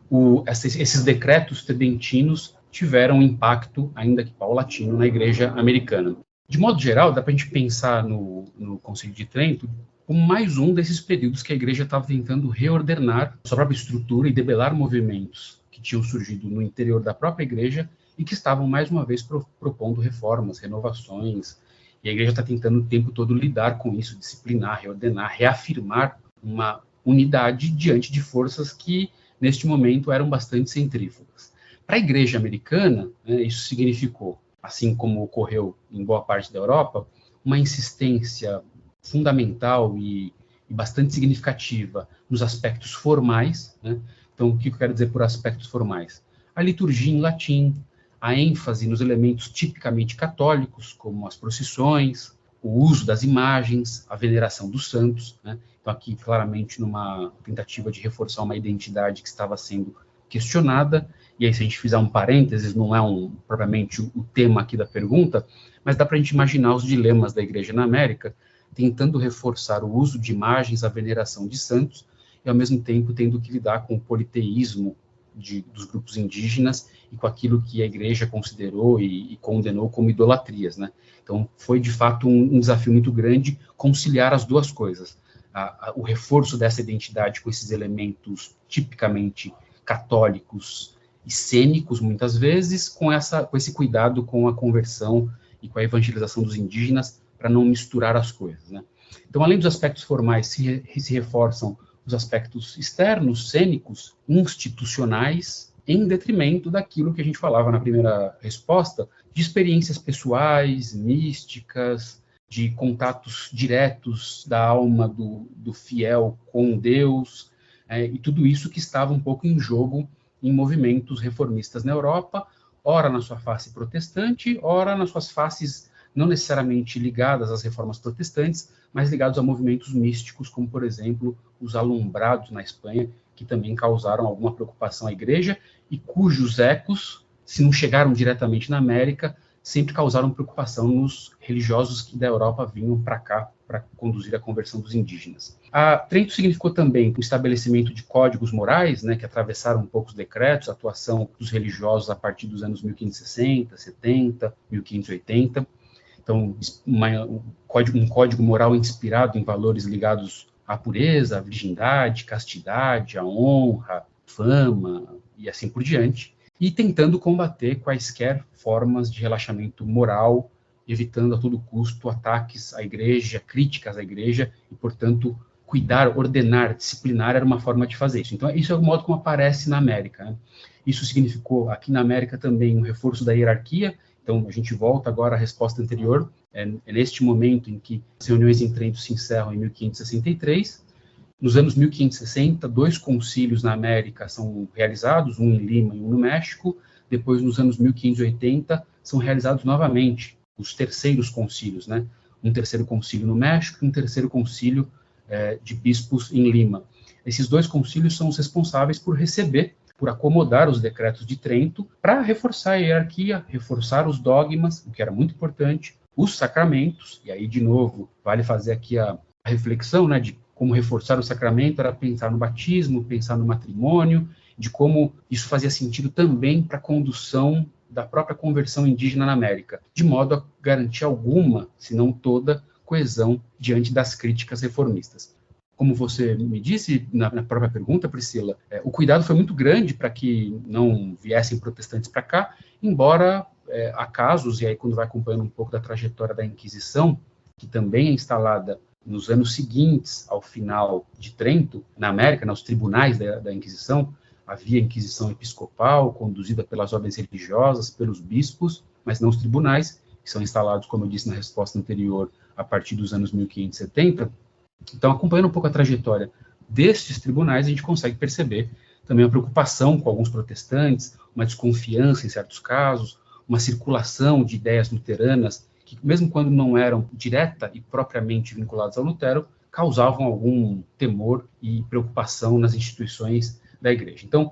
[SPEAKER 6] esses decretos tridentinos tiveram um impacto, ainda que paulatino, na Igreja Americana. De modo geral, dá para a gente pensar no Concílio de Trento como mais um desses períodos que a Igreja estava tentando reordenar sua própria estrutura e debelar movimentos que tinham surgido no interior da própria Igreja e que estavam, mais uma vez, propondo reformas, renovações, e a Igreja está tentando o tempo todo lidar com isso, disciplinar, reordenar, reafirmar uma unidade diante de forças que, neste momento, eram bastante centrífugas. Para a Igreja Americana, né, isso significou, assim como ocorreu em boa parte da Europa, uma insistência fundamental e bastante significativa nos aspectos formais. Né? Então, o que eu quero dizer por aspectos formais? A liturgia em latim, a ênfase nos elementos tipicamente católicos, como as procissões, o uso das imagens, a veneração dos santos. Né? Então, aqui, claramente, numa tentativa de reforçar uma identidade que estava sendo questionada. E aí, se a gente fizer um parênteses, não é propriamente o tema aqui da pergunta, mas dá para a gente imaginar os dilemas da Igreja na América, tentando reforçar o uso de imagens, a veneração de santos, e ao mesmo tempo tendo que lidar com o politeísmo dos grupos indígenas e com aquilo que a Igreja considerou e condenou como idolatrias, né? Então, foi de fato um desafio muito grande conciliar as duas coisas, o reforço dessa identidade com esses elementos tipicamente católicos e cênicos, muitas vezes, com esse cuidado com a conversão e com a evangelização dos indígenas, para não misturar as coisas. Né? Então, além dos aspectos formais, se reforçam os aspectos externos, cênicos, institucionais, em detrimento daquilo que a gente falava na primeira resposta, de experiências pessoais, místicas, de contatos diretos da alma do fiel com Deus, e tudo isso que estava um pouco em jogo em movimentos reformistas na Europa, ora na sua face protestante, ora nas suas faces não necessariamente ligadas às reformas protestantes, mas ligados a movimentos místicos, como, por exemplo, os alumbrados na Espanha, que também causaram alguma preocupação à igreja e cujos ecos, se não chegaram diretamente na América, sempre causaram preocupação nos religiosos que da Europa vinham para cá para conduzir a conversão dos indígenas. Trento significou também o estabelecimento de códigos morais, né, que atravessaram um pouco os decretos, a atuação dos religiosos a partir dos anos 1560, 70, 1580. Então, um código moral inspirado em valores ligados à pureza, à virgindade, castidade, à honra, fama e assim por diante, e tentando combater quaisquer formas de relaxamento moral, evitando a todo custo ataques à igreja, críticas à igreja, e, portanto, cuidar, ordenar, disciplinar era uma forma de fazer isso. Então, isso é o modo como aparece na América, né? Isso significou, aqui na América, também um reforço da hierarquia. Então, a gente volta agora à resposta anterior, é neste momento em que as reuniões em Trento se encerram em 1563. Nos anos 1560, 2 concílios na América são realizados, um em Lima e um no México. Depois, nos anos 1580, são realizados novamente os terceiros concílios, né? Um terceiro concílio no México e um terceiro concílio de bispos em Lima. Esses 2 concílios são os responsáveis por receber, por acomodar os decretos de Trento, para reforçar a hierarquia, reforçar os dogmas, o que era muito importante, os sacramentos, e aí, de novo, vale fazer aqui a reflexão, né, de como reforçar o sacramento, era pensar no batismo, pensar no matrimônio, de como isso fazia sentido também para a condução da própria conversão indígena na América, de modo a garantir alguma, se não toda, coesão diante das críticas reformistas. Como você me disse na própria pergunta, Priscila, o cuidado foi muito grande para que não viessem protestantes para cá, embora há casos, e aí quando vai acompanhando um pouco da trajetória da Inquisição, que também é instalada nos anos seguintes ao final de Trento, na América, nos tribunais da Inquisição, havia a Inquisição episcopal, conduzida pelas ordens religiosas, pelos bispos, mas não os tribunais, que são instalados, como eu disse na resposta anterior, a partir dos anos 1570. Então, acompanhando um pouco a trajetória destes tribunais, a gente consegue perceber também a preocupação com alguns protestantes, uma desconfiança em certos casos, uma circulação de ideias luteranas, que mesmo quando não eram direta e propriamente vinculadas ao Lutero, causavam algum temor e preocupação nas instituições da igreja. Então,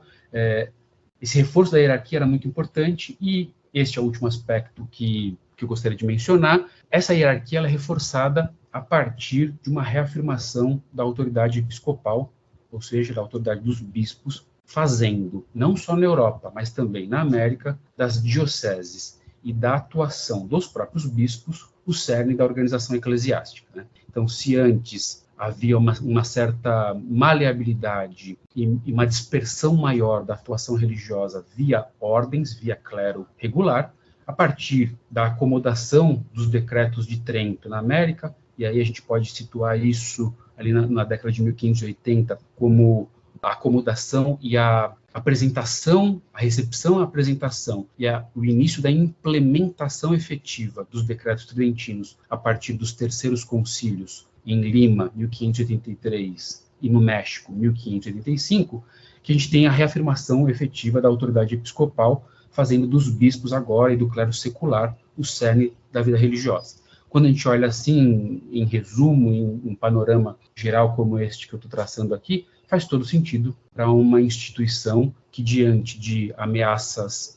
[SPEAKER 6] esse reforço da hierarquia era muito importante, e este é o último aspecto que eu gostaria de mencionar. Essa hierarquia ela é reforçada a partir de uma reafirmação da autoridade episcopal, ou seja, da autoridade dos bispos, fazendo, não só na Europa, mas também na América, das dioceses e da atuação dos próprios bispos, o cerne da organização eclesiástica, né? Então, se antes havia uma certa maleabilidade e uma dispersão maior da atuação religiosa via ordens, via clero regular, a partir da acomodação dos decretos de Trento na América, e aí a gente pode situar isso ali na década de 1580 como a acomodação e a apresentação, a recepção, a apresentação e o início da implementação efetiva dos decretos tridentinos a partir dos terceiros concílios em Lima, 1583, e no México, 1585, que a gente tem a reafirmação efetiva da autoridade episcopal, fazendo dos bispos agora e do clero secular o cerne da vida religiosa. Quando a gente olha assim, em resumo, em um panorama geral como este que eu estou traçando aqui, faz todo sentido para uma instituição que, diante de ameaças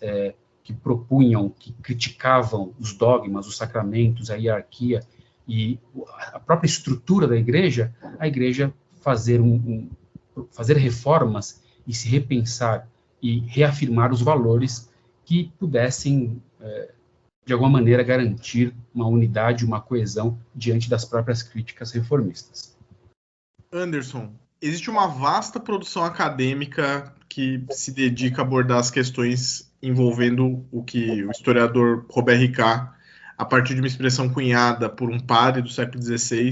[SPEAKER 6] que propunham, que criticavam os dogmas, os sacramentos, a hierarquia e a própria estrutura da igreja, a igreja fazer reformas e se repensar e reafirmar os valores que pudessem, de alguma maneira, garantir uma unidade, uma coesão diante das próprias críticas reformistas.
[SPEAKER 9] Anderson, existe uma vasta produção acadêmica que se dedica a abordar as questões envolvendo o que o historiador Robert Ricard, a partir de uma expressão cunhada por um padre do século XVI,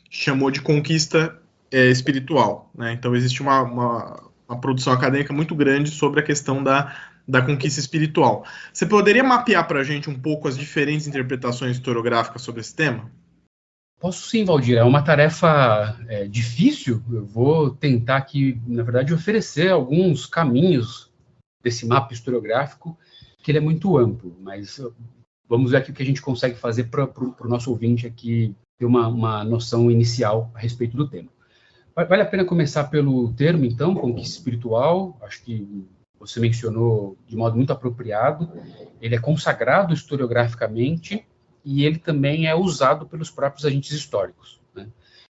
[SPEAKER 9] chamou de conquista espiritual, né? Então existe uma produção acadêmica muito grande sobre a questão da conquista espiritual. Você poderia mapear para a gente um pouco as diferentes interpretações historiográficas sobre esse tema?
[SPEAKER 6] Posso sim, Valdir. É uma tarefa difícil. Eu vou tentar aqui, na verdade, oferecer alguns caminhos desse mapa historiográfico que ele é muito amplo, mas vamos ver aqui o que a gente consegue fazer para o nosso ouvinte aqui ter uma noção inicial a respeito do tema. Vale a pena começar pelo termo, então, conquista espiritual. Acho que você mencionou de modo muito apropriado. Ele é consagrado historiograficamente e ele também é usado pelos próprios agentes históricos, né?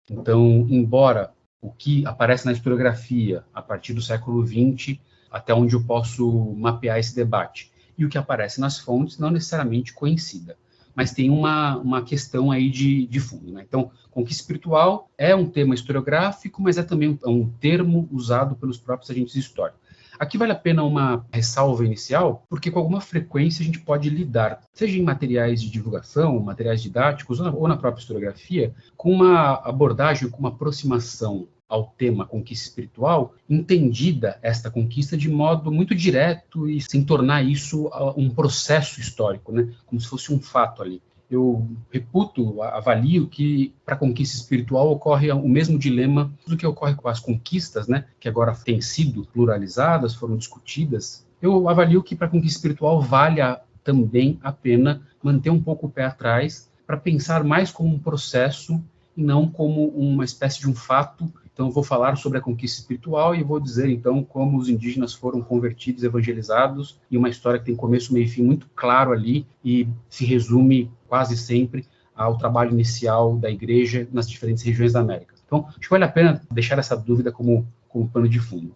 [SPEAKER 6] Então, embora o que aparece na historiografia a partir do século XX, até onde eu posso mapear esse debate, e o que aparece nas fontes não necessariamente coincida, mas tem uma questão aí de fundo, né? Então, conquista espiritual é um tema historiográfico, mas é também um termo usado pelos próprios agentes históricos. Aqui vale a pena uma ressalva inicial, porque com alguma frequência a gente pode lidar, seja em materiais de divulgação, materiais didáticos, ou na própria historiografia, com uma abordagem, com uma aproximação ao tema conquista espiritual, entendida esta conquista de modo muito direto e sem tornar isso um processo histórico, né? Como se fosse um fato ali. Eu reputo, avalio que para a conquista espiritual ocorre o mesmo dilema do que ocorre com as conquistas, né? Que agora têm sido pluralizadas, foram discutidas. Eu avalio que para a conquista espiritual vale também a pena manter um pouco o pé atrás para pensar mais como um processo e não como uma espécie de um fato. Então, eu vou falar sobre a conquista espiritual e vou dizer, então, como os indígenas foram convertidos, evangelizados, e uma história que tem começo, meio e fim muito claro ali e se resume quase sempre ao trabalho inicial da igreja nas diferentes regiões da América. Então, acho que vale a pena deixar essa dúvida como pano de fundo.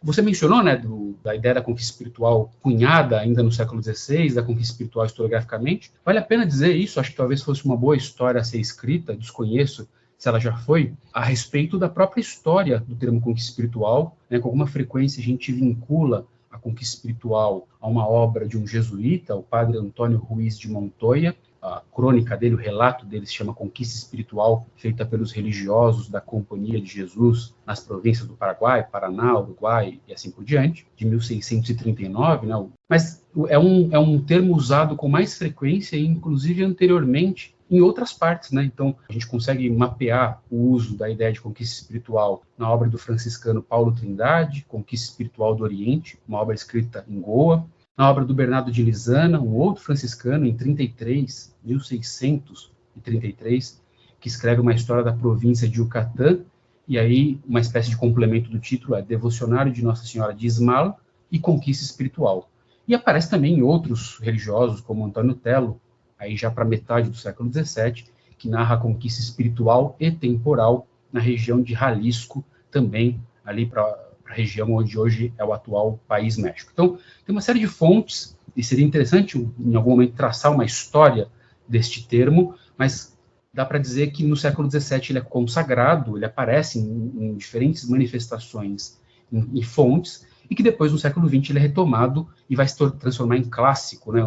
[SPEAKER 6] Você mencionou, né, da ideia da conquista espiritual cunhada ainda no século XVI, da conquista espiritual historiograficamente. Vale a pena dizer isso, acho que talvez fosse uma boa história a ser escrita, desconheço se ela já foi, a respeito da própria história do termo conquista espiritual, né? Com alguma frequência a gente vincula a conquista espiritual a uma obra de um jesuíta, o padre Antônio Ruiz de Montoya. A crônica dele, o relato dele se chama Conquista Espiritual, feita pelos religiosos da Companhia de Jesus nas províncias do Paraguai, Paraná, Uruguai e assim por diante, de 1639, né? Mas é um termo usado com mais frequência, inclusive anteriormente, em outras partes, né? Então, a gente consegue mapear o uso da ideia de conquista espiritual na obra do franciscano Paulo Trindade, Conquista Espiritual do Oriente, uma obra escrita em Goa, na obra do Bernardo de Lisana, um outro franciscano, em 1633, que escreve uma história da província de Yucatán, e aí uma espécie de complemento do título é Devocionário de Nossa Senhora de Ismal e Conquista Espiritual. E aparece também em outros religiosos, como Antônio Tello, aí já para metade do século XVII, que narra a conquista espiritual e temporal na região de Jalisco, também ali para a região onde hoje é o atual país México. Então, tem uma série de fontes, e seria interessante em algum momento traçar uma história deste termo, mas dá para dizer que no século XVII ele é consagrado, ele aparece em diferentes manifestações em fontes, e que depois no século XX ele é retomado e vai se transformar em clássico, né,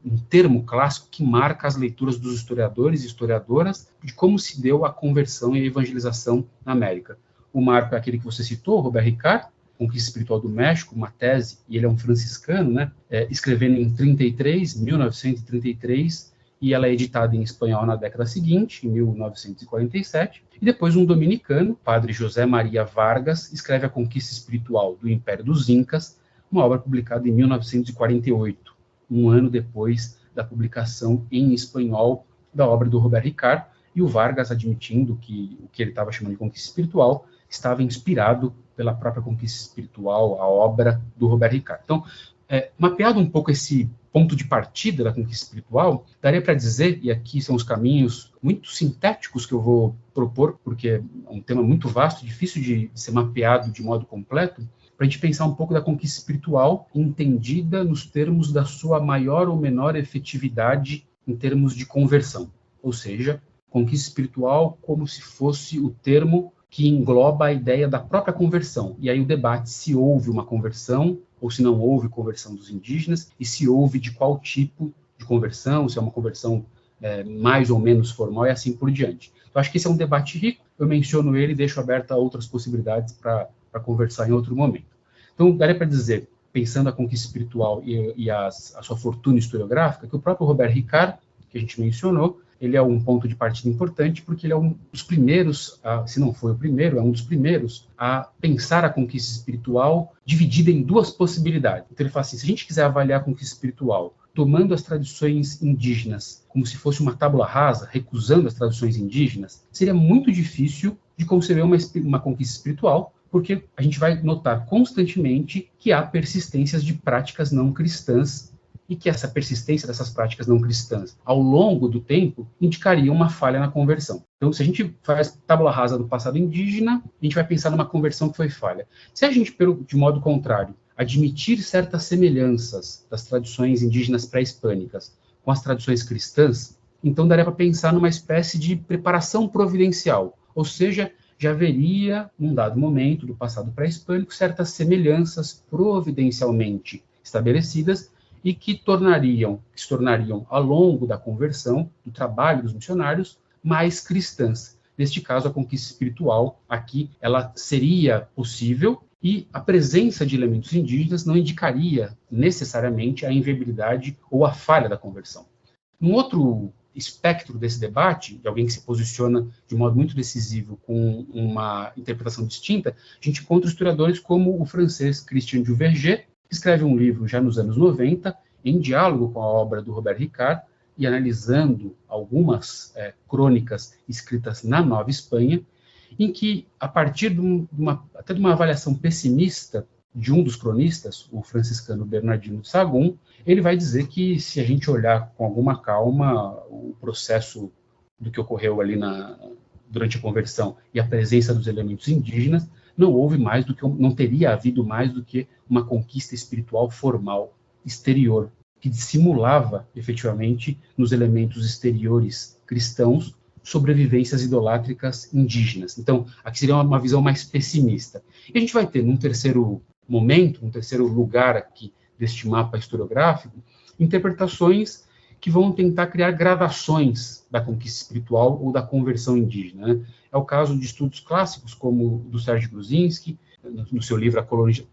[SPEAKER 6] um termo clássico que marca as leituras dos historiadores e historiadoras de como se deu a conversão e a evangelização na América. O marco é aquele que você citou, Robert Ricard, Conquista Espiritual do México, uma tese, e ele é um franciscano, né, escrevendo em 1933, e ela é editada em espanhol na década seguinte, em 1947, e depois um dominicano, padre José Maria Vargas, escreve a Conquista Espiritual do Império dos Incas, uma obra publicada em 1948, um ano depois da publicação em espanhol da obra do Robert Ricard, e o Vargas admitindo que o que ele estava chamando de conquista espiritual estava inspirado pela própria conquista espiritual, a obra do Robert Ricard. Então, mapeado um pouco esse ponto de partida da conquista espiritual, daria para dizer, e aqui são os caminhos muito sintéticos que eu vou propor, porque é um tema muito vasto, difícil de ser mapeado de modo completo, para a gente pensar um pouco da conquista espiritual entendida nos termos da sua maior ou menor efetividade em termos de conversão. Ou seja, conquista espiritual como se fosse o termo que engloba a ideia da própria conversão. E aí o debate se houve uma conversão ou se não houve conversão dos indígenas e se houve de qual tipo de conversão, se é uma conversão mais ou menos formal e assim por diante. Então, acho que esse é um debate rico, eu menciono ele e deixo aberta outras possibilidades para conversar em outro momento. Então, daria para dizer, pensando a conquista espiritual e a sua fortuna historiográfica, que o próprio Robert Ricard, que a gente mencionou, ele é um ponto de partida importante porque ele é um dos primeiros, se não foi o primeiro, é um dos primeiros a pensar a conquista espiritual dividida em duas possibilidades. Então ele fala assim, se a gente quiser avaliar a conquista espiritual tomando as tradições indígenas como se fosse uma tábula rasa, recusando as tradições indígenas, seria muito difícil de conceber uma conquista espiritual, porque a gente vai notar constantemente que há persistências de práticas não cristãs e que essa persistência dessas práticas não cristãs, ao longo do tempo, indicaria uma falha na conversão. Então, se a gente faz tábula rasa do passado indígena, a gente vai pensar numa conversão que foi falha. Se a gente, de modo contrário, admitir certas semelhanças das tradições indígenas pré-hispânicas com as tradições cristãs, então daria para pensar numa espécie de preparação providencial, ou seja, já haveria, num dado momento do passado pré-hispânico, certas semelhanças providencialmente estabelecidas e que se tornariam, ao longo da conversão, do trabalho dos missionários, mais cristãs. Neste caso, a conquista espiritual, aqui, ela seria possível e a presença de elementos indígenas não indicaria necessariamente a inviabilidade ou a falha da conversão. Um outro espectro desse debate, de alguém que se posiciona de modo muito decisivo com uma interpretação distinta, a gente encontra historiadores como o francês Christian Duverger, que escreve um livro já nos anos 90, em diálogo com a obra do Robert Ricard, e analisando algumas crônicas escritas na Nova Espanha, em que, a partir até de uma avaliação pessimista de um dos cronistas, o franciscano Bernardino de Sahagún, ele vai dizer que, se a gente olhar com alguma calma o processo do que ocorreu ali durante a conversão e a presença dos elementos indígenas, não teria havido mais do que uma conquista espiritual formal, exterior, que dissimulava, efetivamente, nos elementos exteriores cristãos, sobrevivências idolátricas indígenas. Então, aqui seria uma visão mais pessimista. E a gente vai ter, num terceiro momento, um terceiro lugar aqui deste mapa historiográfico, interpretações que vão tentar criar gradações da conquista espiritual ou da conversão indígena, né? É o caso de estudos clássicos como o do Sérgio Gruzinski, no seu livro A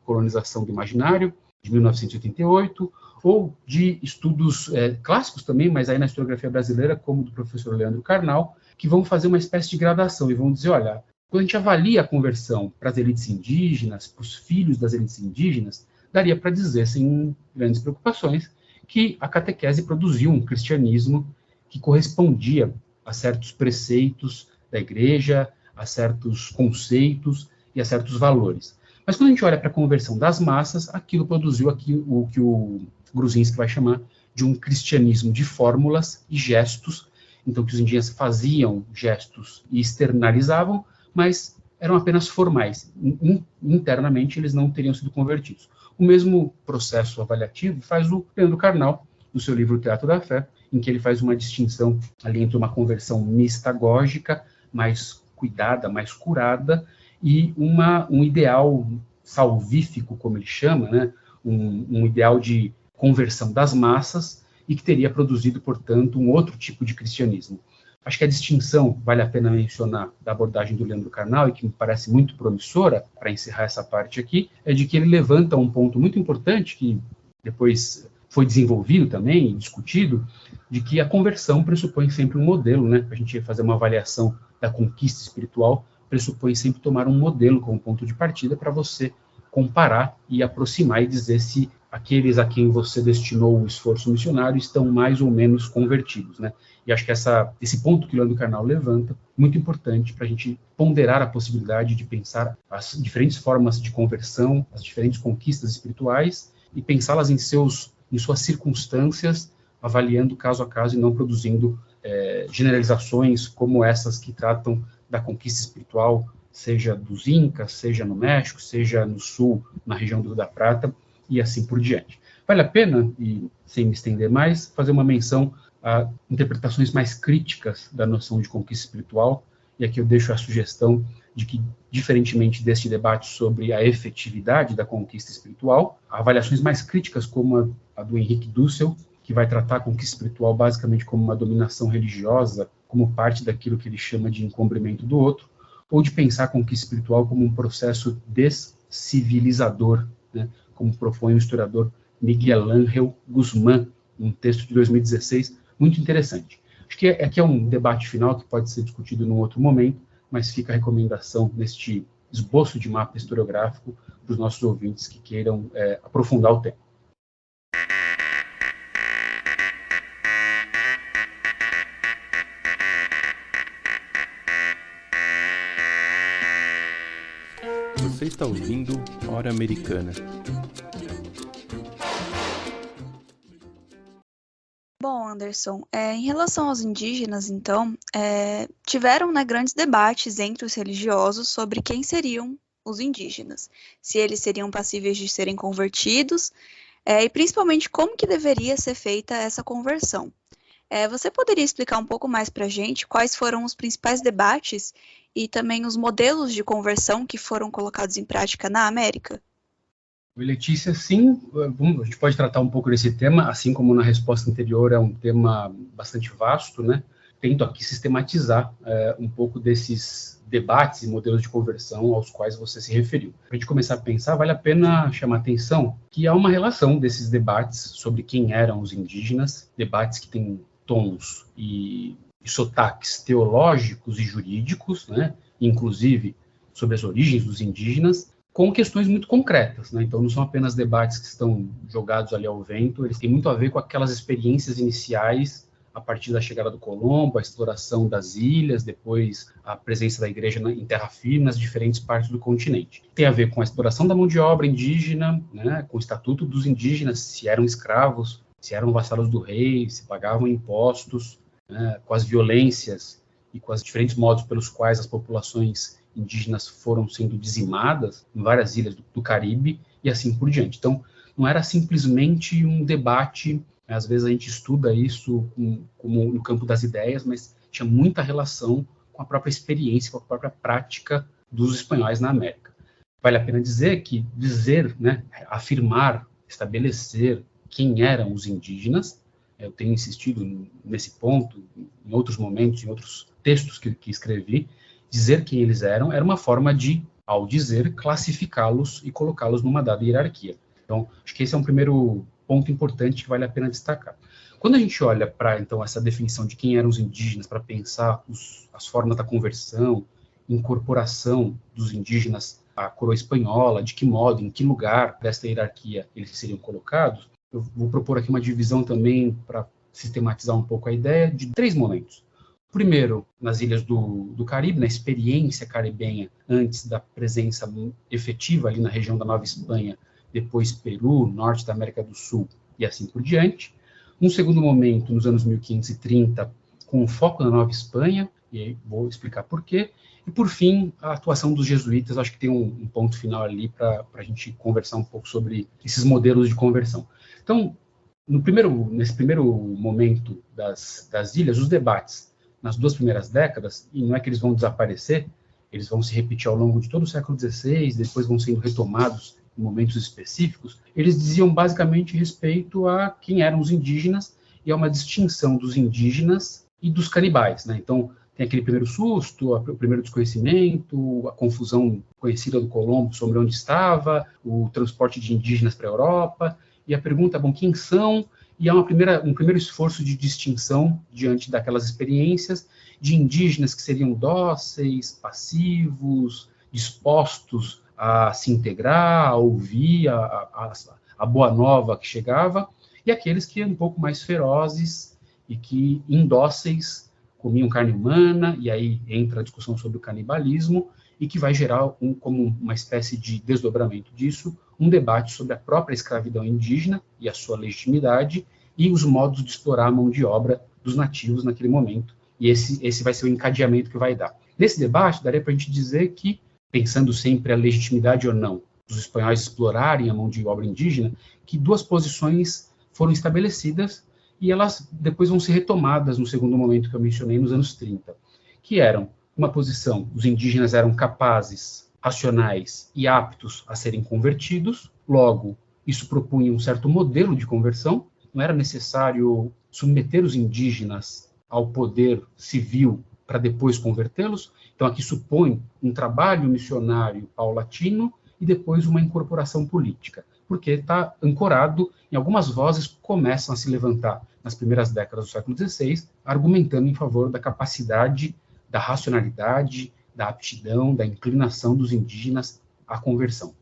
[SPEAKER 6] Colonização do Imaginário, de 1988, ou de estudos clássicos também, mas aí na historiografia brasileira, como do professor Leandro Carnal, que vão fazer uma espécie de gradação e vão dizer, olha, quando a gente avalia a conversão para as elites indígenas, para os filhos das elites indígenas, daria para dizer, sem grandes preocupações, que a catequese produziu um cristianismo que correspondia a certos preceitos da igreja, a certos conceitos e a certos valores. Mas quando a gente olha para a conversão das massas, aquilo produziu o que o Gruzinski vai chamar de um cristianismo de fórmulas e gestos, então que os indígenas faziam gestos e externalizavam, mas eram apenas formais. Internamente, eles não teriam sido convertidos. O mesmo processo avaliativo faz o Leandro Carnal, no seu livro Teatro da Fé, em que ele faz uma distinção ali entre uma conversão mistagógica, mais cuidada, mais curada, e um ideal salvífico, como ele chama, né? Um ideal de conversão das massas, e que teria produzido, portanto, um outro tipo de cristianismo. Acho que a distinção, vale a pena mencionar, da abordagem do Leandro Carnal, e que me parece muito promissora, para encerrar essa parte aqui, é de que ele levanta um ponto muito importante, que depois foi desenvolvido também, discutido, de que a conversão pressupõe sempre um modelo, né? A gente fazer uma avaliação da conquista espiritual, pressupõe sempre tomar um modelo como ponto de partida para você comparar e aproximar e dizer se aqueles a quem você destinou o esforço missionário estão mais ou menos convertidos, né? E acho que esse ponto que o Leandro Carnal levanta, muito importante para a gente ponderar a possibilidade de pensar as diferentes formas de conversão, as diferentes conquistas espirituais, e pensá-las em suas circunstâncias, avaliando caso a caso e não produzindo generalizações como essas que tratam da conquista espiritual, seja dos Incas, seja no México, seja no Sul, na região do Rio da Prata, e assim por diante. Vale a pena, e sem me estender mais, fazer uma menção a interpretações mais críticas da noção de conquista espiritual, e aqui eu deixo a sugestão de que, diferentemente deste debate sobre a efetividade da conquista espiritual, há avaliações mais críticas, como a do Henrique Dussel, que vai tratar a conquista espiritual basicamente como uma dominação religiosa, como parte daquilo que ele chama de encobrimento do outro, ou de pensar a conquista espiritual como um processo descivilizador, né, como propõe o historiador Miguel Ángel Guzmán, um texto de 2016 muito interessante. Acho que aqui é um debate final que pode ser discutido num outro momento, mas fica a recomendação neste esboço de mapa historiográfico para os nossos ouvintes que queiram aprofundar o tema.
[SPEAKER 1] Você está ouvindo Hora Americana.
[SPEAKER 10] Bom, Anderson, em relação aos indígenas, então, tiveram grandes debates entre os religiosos sobre quem seriam os indígenas, se eles seriam passíveis de serem convertidos, e principalmente como que deveria ser feita essa conversão. Você poderia explicar um pouco mais para a gente quais foram os principais debates e também os modelos de conversão que foram colocados em prática na América?
[SPEAKER 6] Letícia, sim, a gente pode tratar um pouco desse tema, assim como na resposta anterior é um tema bastante vasto, né? Tento aqui sistematizar um pouco desses debates e modelos de conversão aos quais você se referiu. Para a gente começar a pensar, vale a pena chamar a atenção que há uma relação desses debates sobre quem eram os indígenas, debates que têm tons e sotaques teológicos e jurídicos, né? Inclusive sobre as origens dos indígenas, com questões muito concretas, né? Então não são apenas debates que estão jogados ali ao vento, eles têm muito a ver com aquelas experiências iniciais a partir da chegada do Colombo, a exploração das ilhas, depois a presença da igreja em terra firme nas diferentes partes do continente. Tem a ver com a exploração da mão de obra indígena, né? Com o estatuto dos indígenas, se eram escravos, se eram vassalos do rei, se pagavam impostos, né? Com as violências e com os diferentes modos pelos quais as populações indígenas foram sendo dizimadas em várias ilhas do Caribe e assim por diante. Então, não era simplesmente um debate, às vezes a gente estuda isso como no campo das ideias, mas tinha muita relação com a própria experiência, com a própria prática dos espanhóis na América. Vale a pena dizer que né, afirmar, estabelecer quem eram os indígenas, eu tenho insistido nesse ponto em outros momentos, em outros textos que escrevi, dizer quem eles eram era uma forma de, ao dizer, classificá-los e colocá-los numa dada hierarquia. Então, acho que esse é um primeiro ponto importante que vale a pena destacar. Quando a gente olha para, então, essa definição de quem eram os indígenas, para pensar as formas da conversão, incorporação dos indígenas à coroa espanhola, de que modo, em que lugar desta hierarquia eles seriam colocados, eu vou propor aqui uma divisão também para sistematizar um pouco a ideia de 3 momentos. Primeiro, nas ilhas do Caribe, na experiência caribenha, antes da presença efetiva ali na região da Nova Espanha, depois Peru, norte da América do Sul e assim por diante. Um segundo momento, nos anos 1530, com foco na Nova Espanha, e aí vou explicar por quê. E, por fim, a atuação dos jesuítas, acho que tem um ponto final ali para a gente conversar um pouco sobre esses modelos de conversão. Então, nesse primeiro momento das ilhas, os debates nas 2 primeiras décadas, e não é que eles vão desaparecer, eles vão se repetir ao longo de todo o século XVI, depois vão sendo retomados em momentos específicos, eles diziam basicamente respeito a quem eram os indígenas e a uma distinção dos indígenas e dos canibais, né? Então, tem aquele primeiro susto, o primeiro desconhecimento, a confusão conhecida do Colombo sobre onde estava, o transporte de indígenas para a Europa, e a pergunta, bom, quem são? E há um primeiro esforço de distinção diante daquelas experiências de indígenas que seriam dóceis, passivos, dispostos a se integrar, a ouvir a boa nova que chegava, e aqueles que eram um pouco mais ferozes e que, indóceis, comiam carne humana, e aí entra a discussão sobre o canibalismo, e que vai gerar, como uma espécie de desdobramento disso, um debate sobre a própria escravidão indígena e a sua legitimidade e os modos de explorar a mão de obra dos nativos naquele momento. E esse vai ser o encadeamento que vai dar. Nesse debate, daria para a gente dizer que, pensando sempre a legitimidade ou não dos espanhóis explorarem a mão de obra indígena, que 2 posições foram estabelecidas e elas depois vão ser retomadas no segundo momento que eu mencionei, nos anos 30, que eram uma posição, os indígenas eram capazes, racionais e aptos a serem convertidos, logo, isso propunha um certo modelo de conversão, não era necessário submeter os indígenas ao poder civil para depois convertê-los, então aqui supõe um trabalho missionário paulatino e depois uma incorporação política. porque está ancorado em algumas vozes que começam a se levantar nas primeiras décadas do século XVI, argumentando em favor da capacidade, da racionalidade, da aptidão, da inclinação dos indígenas à conversão.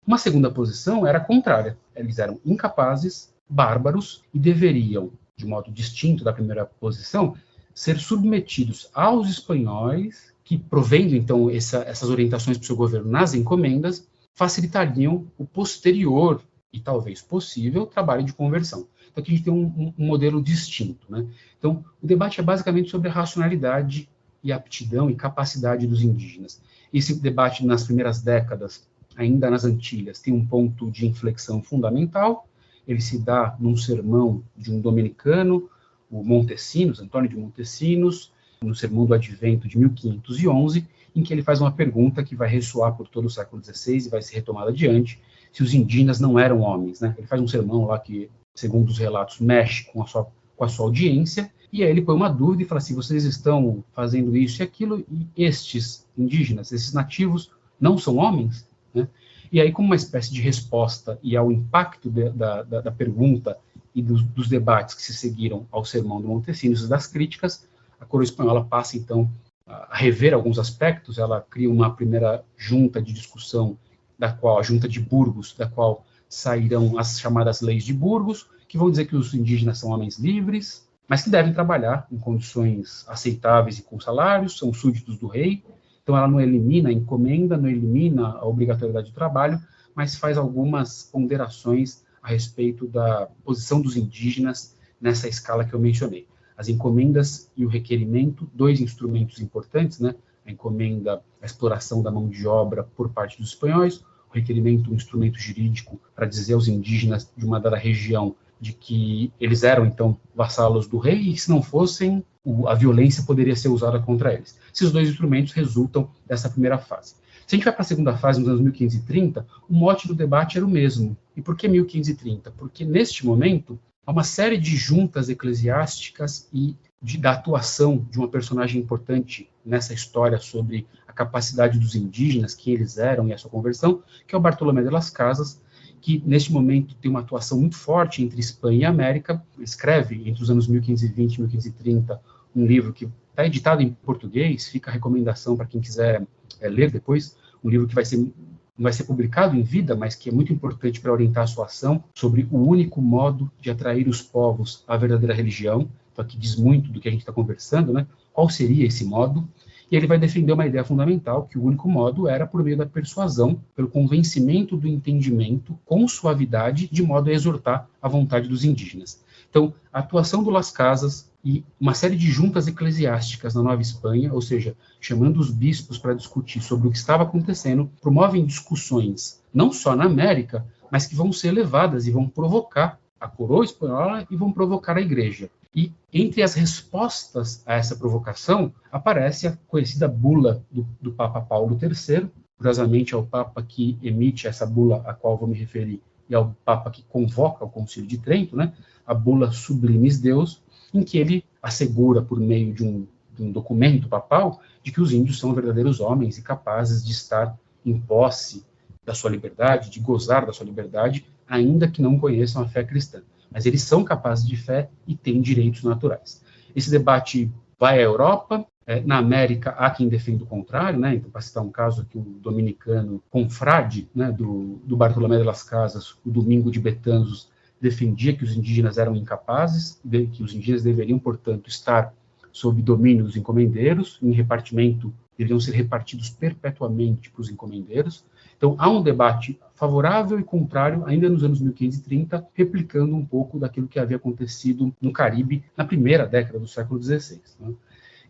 [SPEAKER 6] Uma segunda posição era a contrária. Eles eram incapazes, bárbaros e deveriam, de modo distinto da primeira posição, ser submetidos aos espanhóis, que, provendo então essas orientações para o seu governo nas encomendas, facilitariam o posterior e talvez possível trabalho de conversão. Então aqui a gente tem um modelo distinto, né? Então o debate é basicamente sobre a racionalidade e aptidão e capacidade dos indígenas. Esse debate nas primeiras décadas, ainda nas Antilhas, tem um ponto de inflexão fundamental. Ele se dá num sermão de um dominicano, o Montesinos, Antônio de Montesinos, no Sermão do Advento de 1511, em que ele faz uma pergunta que vai ressoar por todo o século XVI e vai ser retomada adiante, se os indígenas não eram homens, né? Ele faz um sermão lá que, segundo os relatos, mexe com a sua audiência, e aí ele põe uma dúvida e fala assim: vocês estão fazendo isso e aquilo, e estes indígenas, esses nativos, não são homens? Né? E aí, como uma espécie de resposta e ao impacto da pergunta e dos debates que se seguiram ao sermão do Montesinos e das críticas, a coroa espanhola passa, então, a rever alguns aspectos. Ela cria uma primeira junta de discussão, a junta de Burgos, da qual sairão as chamadas leis de Burgos, que vão dizer que os indígenas são homens livres, mas que devem trabalhar em condições aceitáveis e com salários, são súditos do rei. Então ela não elimina a encomenda, não elimina a obrigatoriedade de trabalho, mas faz algumas ponderações a respeito da posição dos indígenas nessa escala que eu mencionei. As encomendas e o requerimento, dois instrumentos importantes, né? A encomenda, a exploração da mão de obra por parte dos espanhóis, o requerimento, um instrumento jurídico para dizer aos indígenas de uma dada região de que eles eram, então, vassalos do rei, e se não fossem, a violência poderia ser usada contra eles. Esses dois instrumentos resultam dessa primeira fase. Se a gente vai para a segunda fase, nos anos 1530, o mote do debate era o mesmo. E por que 1530? Porque, neste momento, há uma série de juntas eclesiásticas e da atuação de uma personagem importante nessa história sobre a capacidade dos indígenas, quem eles eram e a sua conversão, que é o Bartolomé de las Casas, que neste momento tem uma atuação muito forte entre Espanha e América. Escreve, entre os anos 1520 e 1530, um livro que está editado em português, fica a recomendação para quem quiser ler depois, um livro que não vai ser publicado em vida, mas que é muito importante para orientar a sua ação, sobre o único modo de atrair os povos à verdadeira religião. Então aqui diz muito do que a gente está conversando, né? Qual seria esse modo? E ele vai defender uma ideia fundamental, que o único modo era por meio da persuasão, pelo convencimento do entendimento, com suavidade, de modo a exortar a vontade dos indígenas. Então, a atuação do Las Casas e uma série de juntas eclesiásticas na Nova Espanha, ou seja, chamando os bispos para discutir sobre o que estava acontecendo, promovem discussões, não só na América, mas que vão ser levadas e vão provocar a coroa espanhola e vão provocar a igreja. E entre as respostas a essa provocação, aparece a conhecida bula do Papa Paulo III, curiosamente é o Papa que emite essa bula a qual vou me referir, e é o Papa que convoca o Concílio de Trento, né? A bula Sublimis Deus, em que ele assegura, por meio de um documento papal, de que os índios são verdadeiros homens e capazes de estar em posse da sua liberdade, de gozar da sua liberdade, ainda que não conheçam a fé cristã. Mas eles são capazes de fé e têm direitos naturais. Esse debate vai à Europa. Na América há quem defenda o contrário, né? Então, para citar um caso aqui, o dominicano confrade, né, do Bartolomé de las Casas, o Domingo de Betanzos, defendia que os indígenas eram incapazes, que os indígenas deveriam, portanto, estar sob domínio dos encomendeiros, em repartimento, deveriam ser repartidos perpetuamente para os encomendeiros. Então, há um debate favorável e contrário, ainda nos anos 1530, replicando um pouco daquilo que havia acontecido no Caribe na primeira década do século XVI. Né?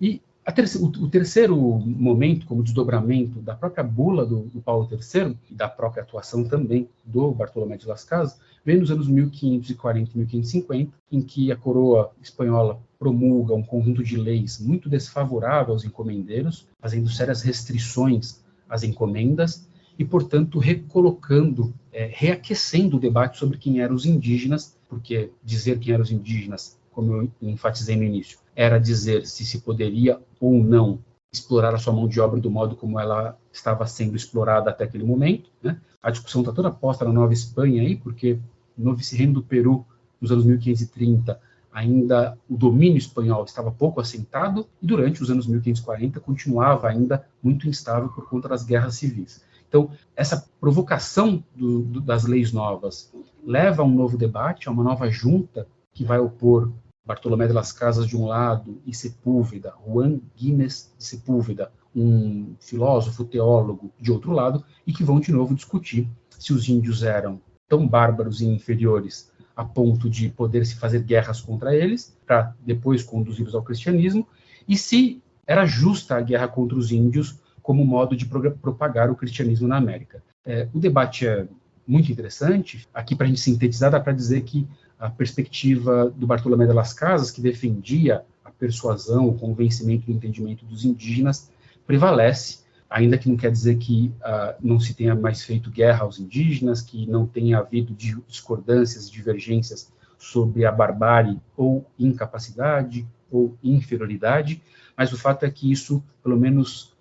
[SPEAKER 6] E o terceiro momento, como desdobramento da própria bula do Paulo III, e da própria atuação também do Bartolomé de las Casas, vem nos anos 1540 e 1550, em que a coroa espanhola promulga um conjunto de leis muito desfavorável aos encomendeiros, fazendo sérias restrições às encomendas, e, portanto, reaquecendo o debate sobre quem eram os indígenas, porque dizer quem eram os indígenas, como eu enfatizei no início, era dizer se poderia ou não explorar a sua mão de obra do modo como ela estava sendo explorada até aquele momento, né? A discussão está toda posta na Nova Espanha aí, porque no vice-reino do Peru, nos anos 1530, ainda o domínio espanhol estava pouco assentado, e durante os anos 1540 continuava ainda muito instável por conta das guerras civis. Então, essa provocação das leis novas leva a um novo debate, a uma nova junta que vai opor Bartolomé de las Casas de um lado e Sepúlveda, Juan Guinness de Sepúlveda, um filósofo, teólogo, de outro lado, e que vão de novo discutir se os índios eram tão bárbaros e inferiores a ponto de poder se fazer guerras contra eles, para depois conduzi-los ao cristianismo, e se era justa a guerra contra os índios como modo de propagar o cristianismo na América. O debate é muito interessante. Aqui, para a gente sintetizar, dá para dizer que a perspectiva do Bartolomé de las Casas, que defendia a persuasão, o convencimento do entendimento dos indígenas, prevalece, ainda que não quer dizer que não se tenha mais feito guerra aos indígenas, que não tenha havido discordâncias, divergências sobre a barbárie ou incapacidade ou inferioridade, mas o fato é que isso, pelo menos,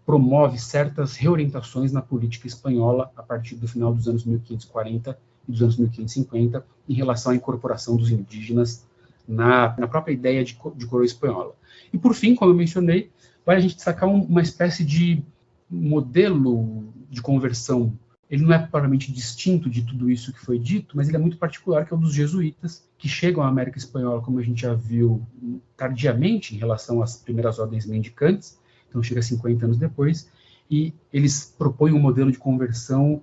[SPEAKER 6] promove certas reorientações na política espanhola a partir do final dos anos 1540 e dos anos 1550, em relação à incorporação dos indígenas na própria ideia de coroa espanhola. E, por fim, como eu mencionei, vale a gente destacar uma espécie de modelo de conversão. Ele não é propriamente distinto de tudo isso que foi dito, mas ele é muito particular, que é o dos jesuítas, que chegam à América Espanhola, como a gente já viu, tardiamente, em relação às primeiras ordens mendicantes, então chega 50 anos depois, e eles propõem um modelo de conversão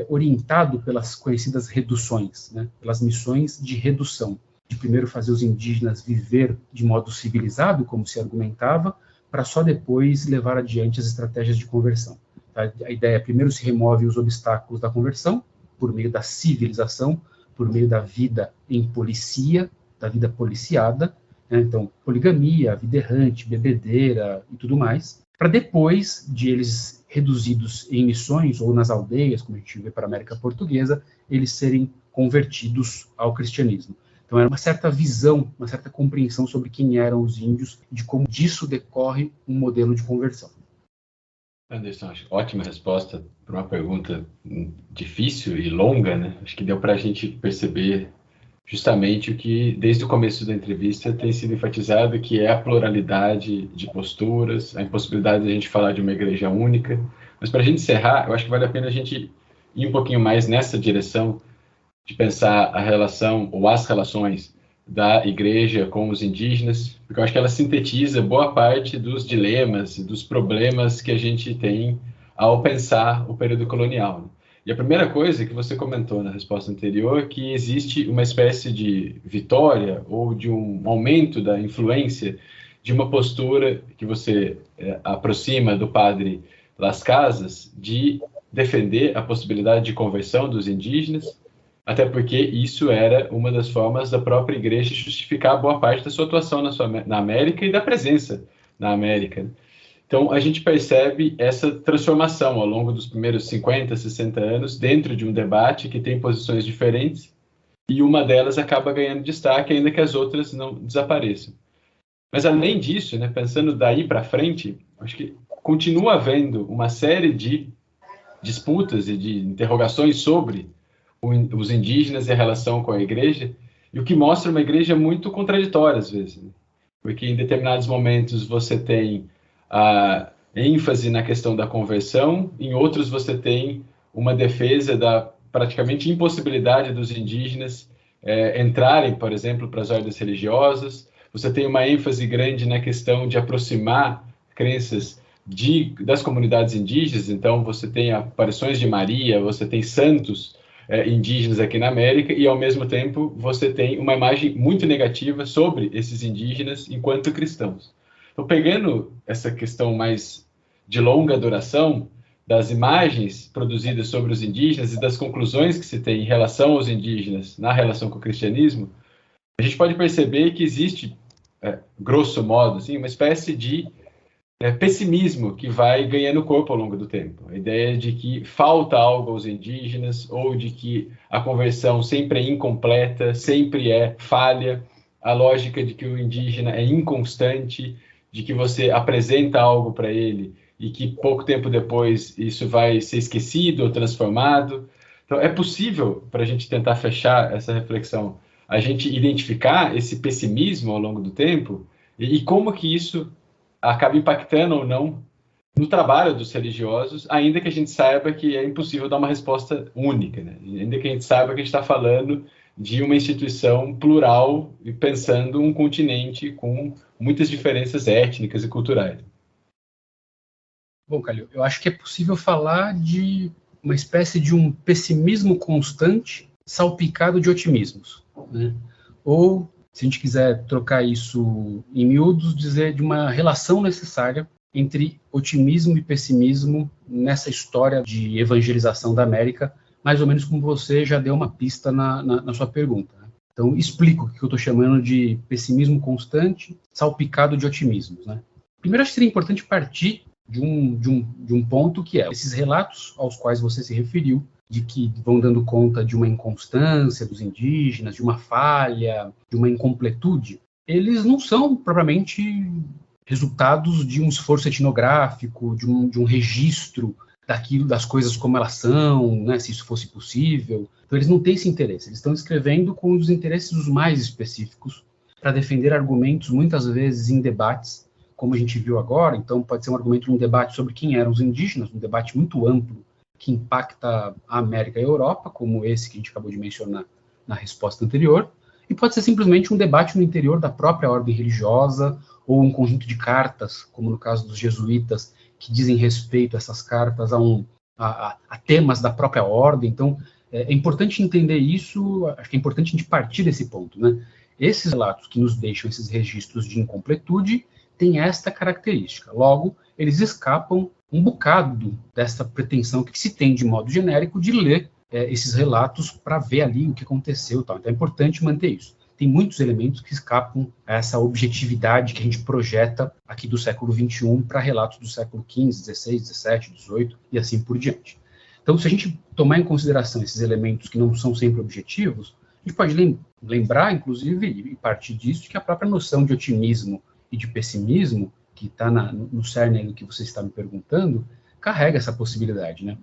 [SPEAKER 6] orientado pelas conhecidas reduções, né, pelas missões de redução, de primeiro fazer os indígenas viver de modo civilizado, como se argumentava, para só depois levar adiante as estratégias de conversão. A ideia é, primeiro se remove os obstáculos da conversão, por meio da civilização, por meio da vida em policia, da vida policiada, né, então poligamia, vida errante, bebedeira e tudo mais, para depois de eles reduzidos em missões ou nas aldeias, como a gente vê para a América Portuguesa, eles serem convertidos ao cristianismo. Então era uma certa visão, uma certa compreensão sobre quem eram os índios e de como disso decorre um modelo de conversão.
[SPEAKER 5] Anderson, acho ótima resposta para uma pergunta difícil e longa, né? Acho que deu para a gente perceber justamente o que, desde o começo da entrevista, tem sido enfatizado, que é a pluralidade de posturas, a impossibilidade de a gente falar de uma igreja única. Mas para a gente encerrar, eu acho que vale a pena a gente ir um pouquinho mais nessa direção de pensar a relação ou as relações da igreja com os indígenas, porque eu acho que ela sintetiza boa parte dos dilemas e dos problemas que a gente tem ao pensar o período colonial, né? E a primeira coisa que você comentou na resposta anterior é que existe uma espécie de vitória ou de um aumento da influência de uma postura que você aproxima do padre Las Casas de defender a possibilidade de conversão dos indígenas, até porque isso era uma das formas da própria igreja justificar boa parte da sua atuação na América e da presença na América. Então, a gente percebe essa transformação ao longo dos primeiros 50, 60 anos, dentro de um debate que tem posições diferentes, e uma delas acaba ganhando destaque, ainda que as outras não desapareçam. Mas, além disso, né, pensando daí para frente, acho que continua havendo uma série de disputas e de interrogações sobre os indígenas e a relação com a igreja, e o que mostra uma igreja muito contraditória, às vezes, né? Porque em determinados momentos você tem a ênfase na questão da conversão, em outros você tem uma defesa da praticamente impossibilidade dos indígenas entrarem, por exemplo, para as ordens religiosas. Você tem uma ênfase grande na questão de aproximar crenças das comunidades indígenas, então você tem aparições de Maria, você tem santos indígenas aqui na América, e ao mesmo tempo você tem uma imagem muito negativa sobre esses indígenas enquanto cristãos. Então, pegando essa questão mais de longa duração, das imagens produzidas sobre os indígenas e das conclusões que se tem em relação aos indígenas na relação com o cristianismo, a gente pode perceber que existe, grosso modo, assim, uma espécie de pessimismo que vai ganhando corpo ao longo do tempo. A ideia de que falta algo aos indígenas, ou de que a conversão sempre é incompleta, sempre é falha, a lógica de que o indígena é inconstante, de que você apresenta algo para ele e que pouco tempo depois isso vai ser esquecido ou transformado. Então, é possível, para a gente tentar fechar essa reflexão, a gente identificar esse pessimismo ao longo do tempo e como que isso acaba impactando ou não no trabalho dos religiosos, ainda que a gente saiba que é impossível dar uma resposta única, né? Ainda que a gente saiba que a gente está falando de uma instituição plural e pensando um continente com muitas diferenças étnicas e culturais.
[SPEAKER 6] Bom, Calil, eu acho que é possível falar de uma espécie de um pessimismo constante salpicado de otimismos, né? Ou, se a gente quiser trocar isso em miúdos, dizer de uma relação necessária entre otimismo e pessimismo nessa história de evangelização da América, mais ou menos como você já deu uma pista na sua pergunta, né? Então, explico o que eu estou chamando de pessimismo constante salpicado de otimismos, né? Primeiro, acho que seria importante partir de um ponto que é esses relatos aos quais você se referiu, de que vão dando conta de uma inconstância dos indígenas, de uma falha, de uma incompletude, eles não são propriamente resultados de um esforço etnográfico, de um registro daquilo, das coisas como elas são, né, se isso fosse possível. Então, eles não têm esse interesse. Eles estão escrevendo com os interesses os mais específicos para defender argumentos, muitas vezes em debates, como a gente viu agora. Então, pode ser um argumento num debate sobre quem eram os indígenas, um debate muito amplo que impacta a América e a Europa, como esse que a gente acabou de mencionar na resposta anterior, e pode ser simplesmente um debate no interior da própria ordem religiosa, ou um conjunto de cartas, como no caso dos jesuítas, que dizem respeito a essas cartas a temas da própria ordem. Então, é importante entender isso, acho que é importante a gente partir desse ponto, né? Esses relatos que nos deixam esses registros de incompletude têm esta característica. Logo, eles escapam um bocado dessa pretensão que se tem de modo genérico de ler esses relatos para ver ali o que aconteceu. Tal. Então, é importante manter isso. Tem muitos elementos que escapam a essa objetividade que a gente projeta aqui do século XXI para relatos do século XV, XVI, XVII, XVIII e assim por diante. Então, se a gente tomar em consideração esses elementos que não são sempre objetivos, a gente pode lembrar, inclusive, e partir disso, que a própria noção de otimismo e de pessimismo, que está no cerne do que você está me perguntando, carrega essa possibilidade, né?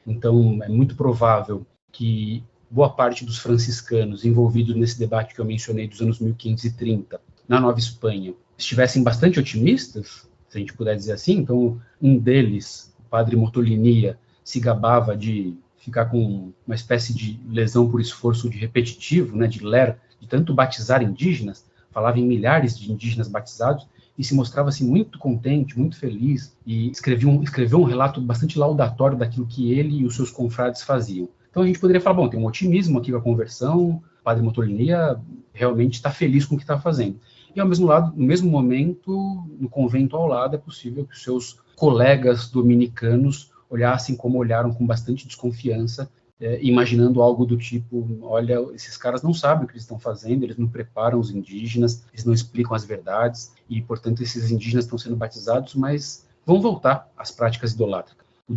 [SPEAKER 6] Então, é muito provável que boa parte dos franciscanos envolvidos nesse debate que eu mencionei dos anos 1530, na Nova Espanha, estivessem bastante otimistas, se a gente puder dizer assim. Então, um deles, o padre Motolinia, se gabava de ficar com uma espécie de lesão por esforço de repetitivo, né, de tanto batizar indígenas, falava em milhares de indígenas batizados, e se mostrava assim, muito contente, muito feliz, e escreveu um relato bastante laudatório daquilo que ele e os seus confrades faziam. Então a gente poderia falar, bom, tem um otimismo aqui com a conversão, o padre Motolinia realmente está feliz com o que está fazendo. E ao mesmo lado, no mesmo momento, no convento ao lado, é possível que os seus colegas dominicanos olhassem como olharam com bastante desconfiança, imaginando algo do tipo, olha, esses caras não sabem o que eles estão fazendo, eles não preparam os indígenas, eles não explicam as verdades, e, portanto, esses indígenas estão sendo batizados, mas vão voltar às práticas idolátricas. O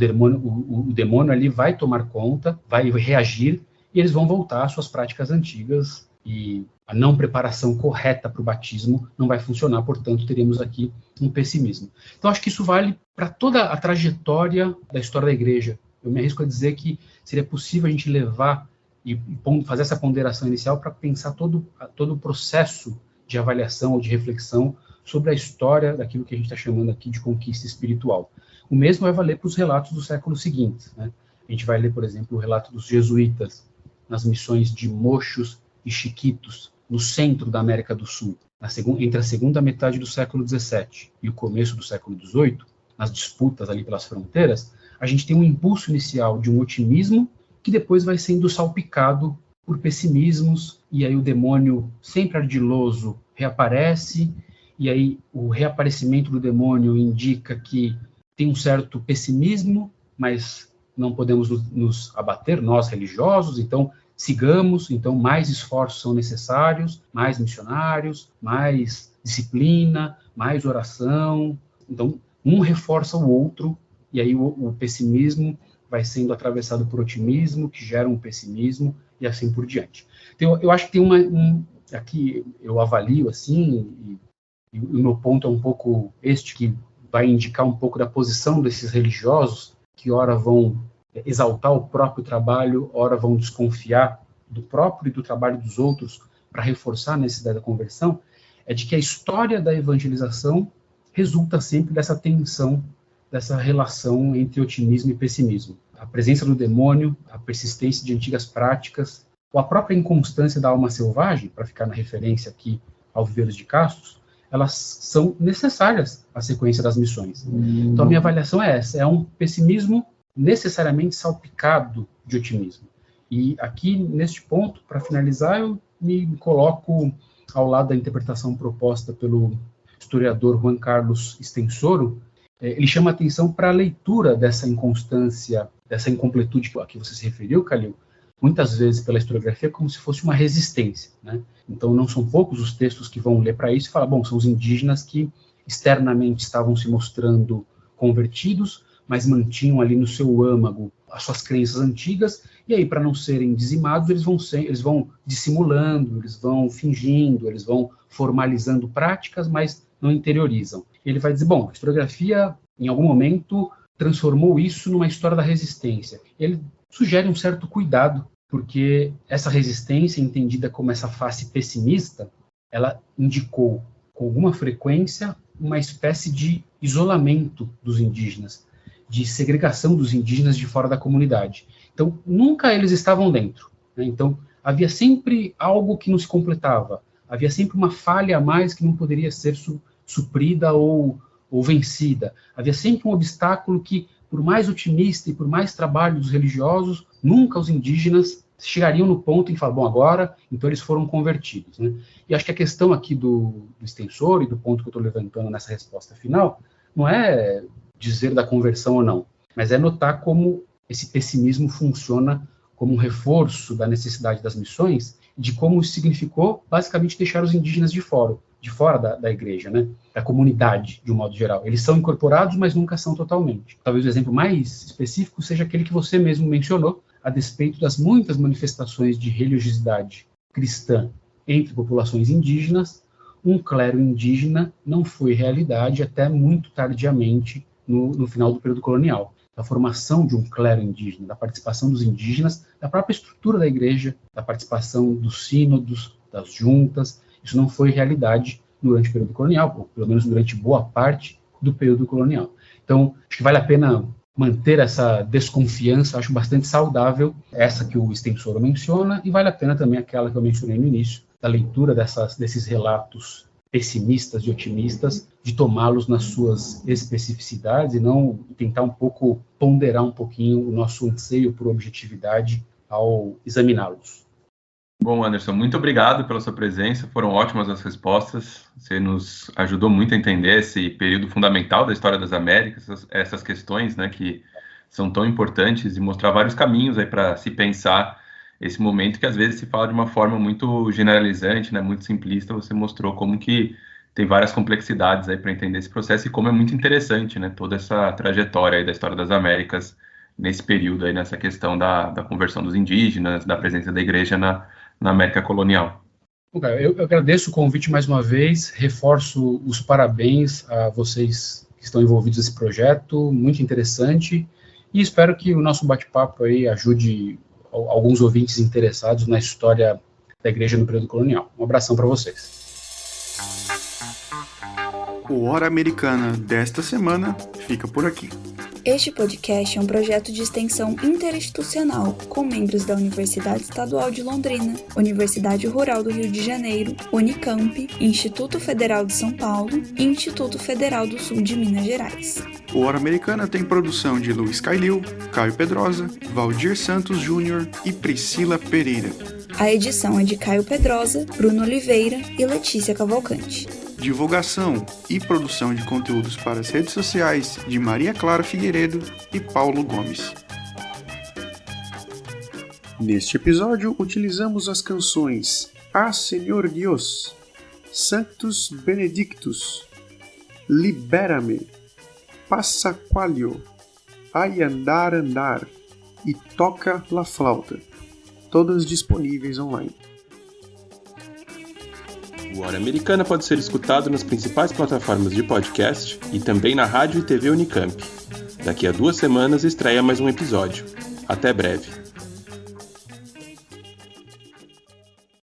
[SPEAKER 6] demônio ali vai tomar conta, vai reagir, e eles vão voltar às suas práticas antigas, e a não preparação correta para o batismo não vai funcionar, portanto, teremos aqui um pessimismo. Então, acho que isso vale para toda a trajetória da história da Igreja. Eu me arrisco a dizer que seria possível a gente levar e fazer essa ponderação inicial para pensar todo o processo de avaliação ou de reflexão sobre a história daquilo que a gente está chamando aqui de conquista espiritual. O mesmo vai valer para os relatos dos séculos seguintes, né? A gente vai ler, por exemplo, o relato dos jesuítas nas missões de Mochos e Chiquitos, no centro da América do Sul, entre a segunda metade do século XVII e o começo do século XVIII, nas disputas ali pelas fronteiras. A gente tem um impulso inicial de um otimismo que depois vai sendo salpicado por pessimismos, e aí o demônio, sempre ardiloso, reaparece, e aí o reaparecimento do demônio indica que tem um certo pessimismo, mas não podemos nos abater, nós religiosos, então sigamos, então mais esforços são necessários, mais missionários, mais disciplina, mais oração. Então, um reforça o outro, e aí o pessimismo vai sendo atravessado por otimismo, que gera um pessimismo, e assim por diante. Então, eu acho que tem aqui eu avalio assim, e e o meu ponto é um pouco este, que vai indicar um pouco da posição desses religiosos, que ora vão exaltar o próprio trabalho, ora vão desconfiar do próprio e do trabalho dos outros para reforçar a necessidade da conversão, é de que a história da evangelização resulta sempre dessa tensão, dessa relação entre otimismo e pessimismo. A presença do demônio, a persistência de antigas práticas, ou a própria inconstância da alma selvagem, para ficar na referência aqui ao Viveiros de Castro, elas são necessárias à sequência das missões. Então a minha avaliação é essa, é um pessimismo necessariamente salpicado de otimismo. E aqui, neste ponto, para finalizar, eu me coloco ao lado da interpretação proposta pelo historiador Juan Carlos Stensoro. Ele chama atenção para a leitura dessa inconstância, dessa incompletude a que você se referiu, Calil, muitas vezes pela historiografia como se fosse uma resistência, né? Então não são poucos os textos que vão ler para isso e falar, bom, são os indígenas que externamente estavam se mostrando convertidos, mas mantinham ali no seu âmago as suas crenças antigas, e aí, para não serem dizimados, eles vão dissimulando, eles vão fingindo, eles vão formalizando práticas, mas não interiorizam. Ele vai dizer, bom, a historiografia, em algum momento, transformou isso numa história da resistência. Ele sugere um certo cuidado, porque essa resistência, entendida como essa face pessimista, ela indicou, com alguma frequência, uma espécie de isolamento dos indígenas, de segregação dos indígenas de fora da comunidade. Então, nunca eles estavam dentro, né? Então, havia sempre algo que não se completava, havia sempre uma falha a mais que não poderia ser suprida ou vencida. Havia sempre um obstáculo que, por mais otimista e por mais trabalho dos religiosos, nunca os indígenas chegariam no ponto em falar, bom, agora, então eles foram convertidos, né? E acho que a questão aqui do extensor e do ponto que eu estou levantando nessa resposta final, não é dizer da conversão ou não, mas é notar como esse pessimismo funciona como um reforço da necessidade das missões, de como isso significou, basicamente, deixar os indígenas de fora da igreja, né? Da comunidade, de um modo geral. Eles são incorporados, mas nunca são totalmente. Talvez o exemplo mais específico seja aquele que você mesmo mencionou, a despeito das muitas manifestações de religiosidade cristã entre populações indígenas, um clero indígena não foi realidade até muito tardiamente no final do período colonial. Da formação de um clero indígena, da participação dos indígenas, da própria estrutura da igreja, da participação dos sínodos, das juntas, isso não foi realidade durante o período colonial, ou pelo menos durante boa parte do período colonial. Então, acho que vale a pena manter essa desconfiança, acho bastante saudável, essa que o Stensoro menciona, e vale a pena também aquela que eu mencionei no início, da leitura desses relatos pessimistas e otimistas, de tomá-los nas suas especificidades e não tentar um pouco ponderar um pouquinho o nosso anseio por objetividade ao examiná-los.
[SPEAKER 1] Bom, Anderson, muito obrigado pela sua presença, foram ótimas as respostas, você nos ajudou muito a entender esse período fundamental da história das Américas, essas questões, né, que são tão importantes, e mostrar vários caminhos aí para se pensar esse momento que às vezes se fala de uma forma muito generalizante, né, muito simplista. Você mostrou como que tem várias complexidades aí para entender esse processo e como é muito interessante, né, toda essa trajetória aí da história das Américas nesse período aí, nessa questão da conversão dos indígenas, da presença da igreja na América colonial.
[SPEAKER 6] Eu agradeço o convite mais uma vez, reforço os parabéns a vocês que estão envolvidos nesse projeto, muito interessante, e espero que o nosso bate-papo aí ajude alguns ouvintes interessados na história da igreja no período colonial. Um abração para vocês.
[SPEAKER 11] O Hora Americana desta semana fica por aqui.
[SPEAKER 10] Este podcast é um projeto de extensão interinstitucional com membros da Universidade Estadual de Londrina, Universidade Rural do Rio de Janeiro, Unicamp, Instituto Federal de São Paulo e Instituto Federal do Sul de Minas Gerais.
[SPEAKER 11] O Hora Americana tem produção de Luiz Calil, Caio Pedrosa, Valdir Santos Júnior e Priscila Pereira.
[SPEAKER 10] A edição é de Caio Pedrosa, Bruno Oliveira e Letícia Cavalcante.
[SPEAKER 11] Divulgação e produção de conteúdos para as redes sociais de Maria Clara Figueiredo e Paulo Gomes. Neste episódio, utilizamos as canções A Senhor Dios, Sanctus Benedictus, Libera-me, Passaqualho, Ai Andar Andar e Toca la Flauta, todas disponíveis online.
[SPEAKER 1] O Hora Americana pode ser escutado nas principais plataformas de podcast e também na rádio e TV Unicamp. Daqui a 2 semanas estreia mais um episódio. Até breve.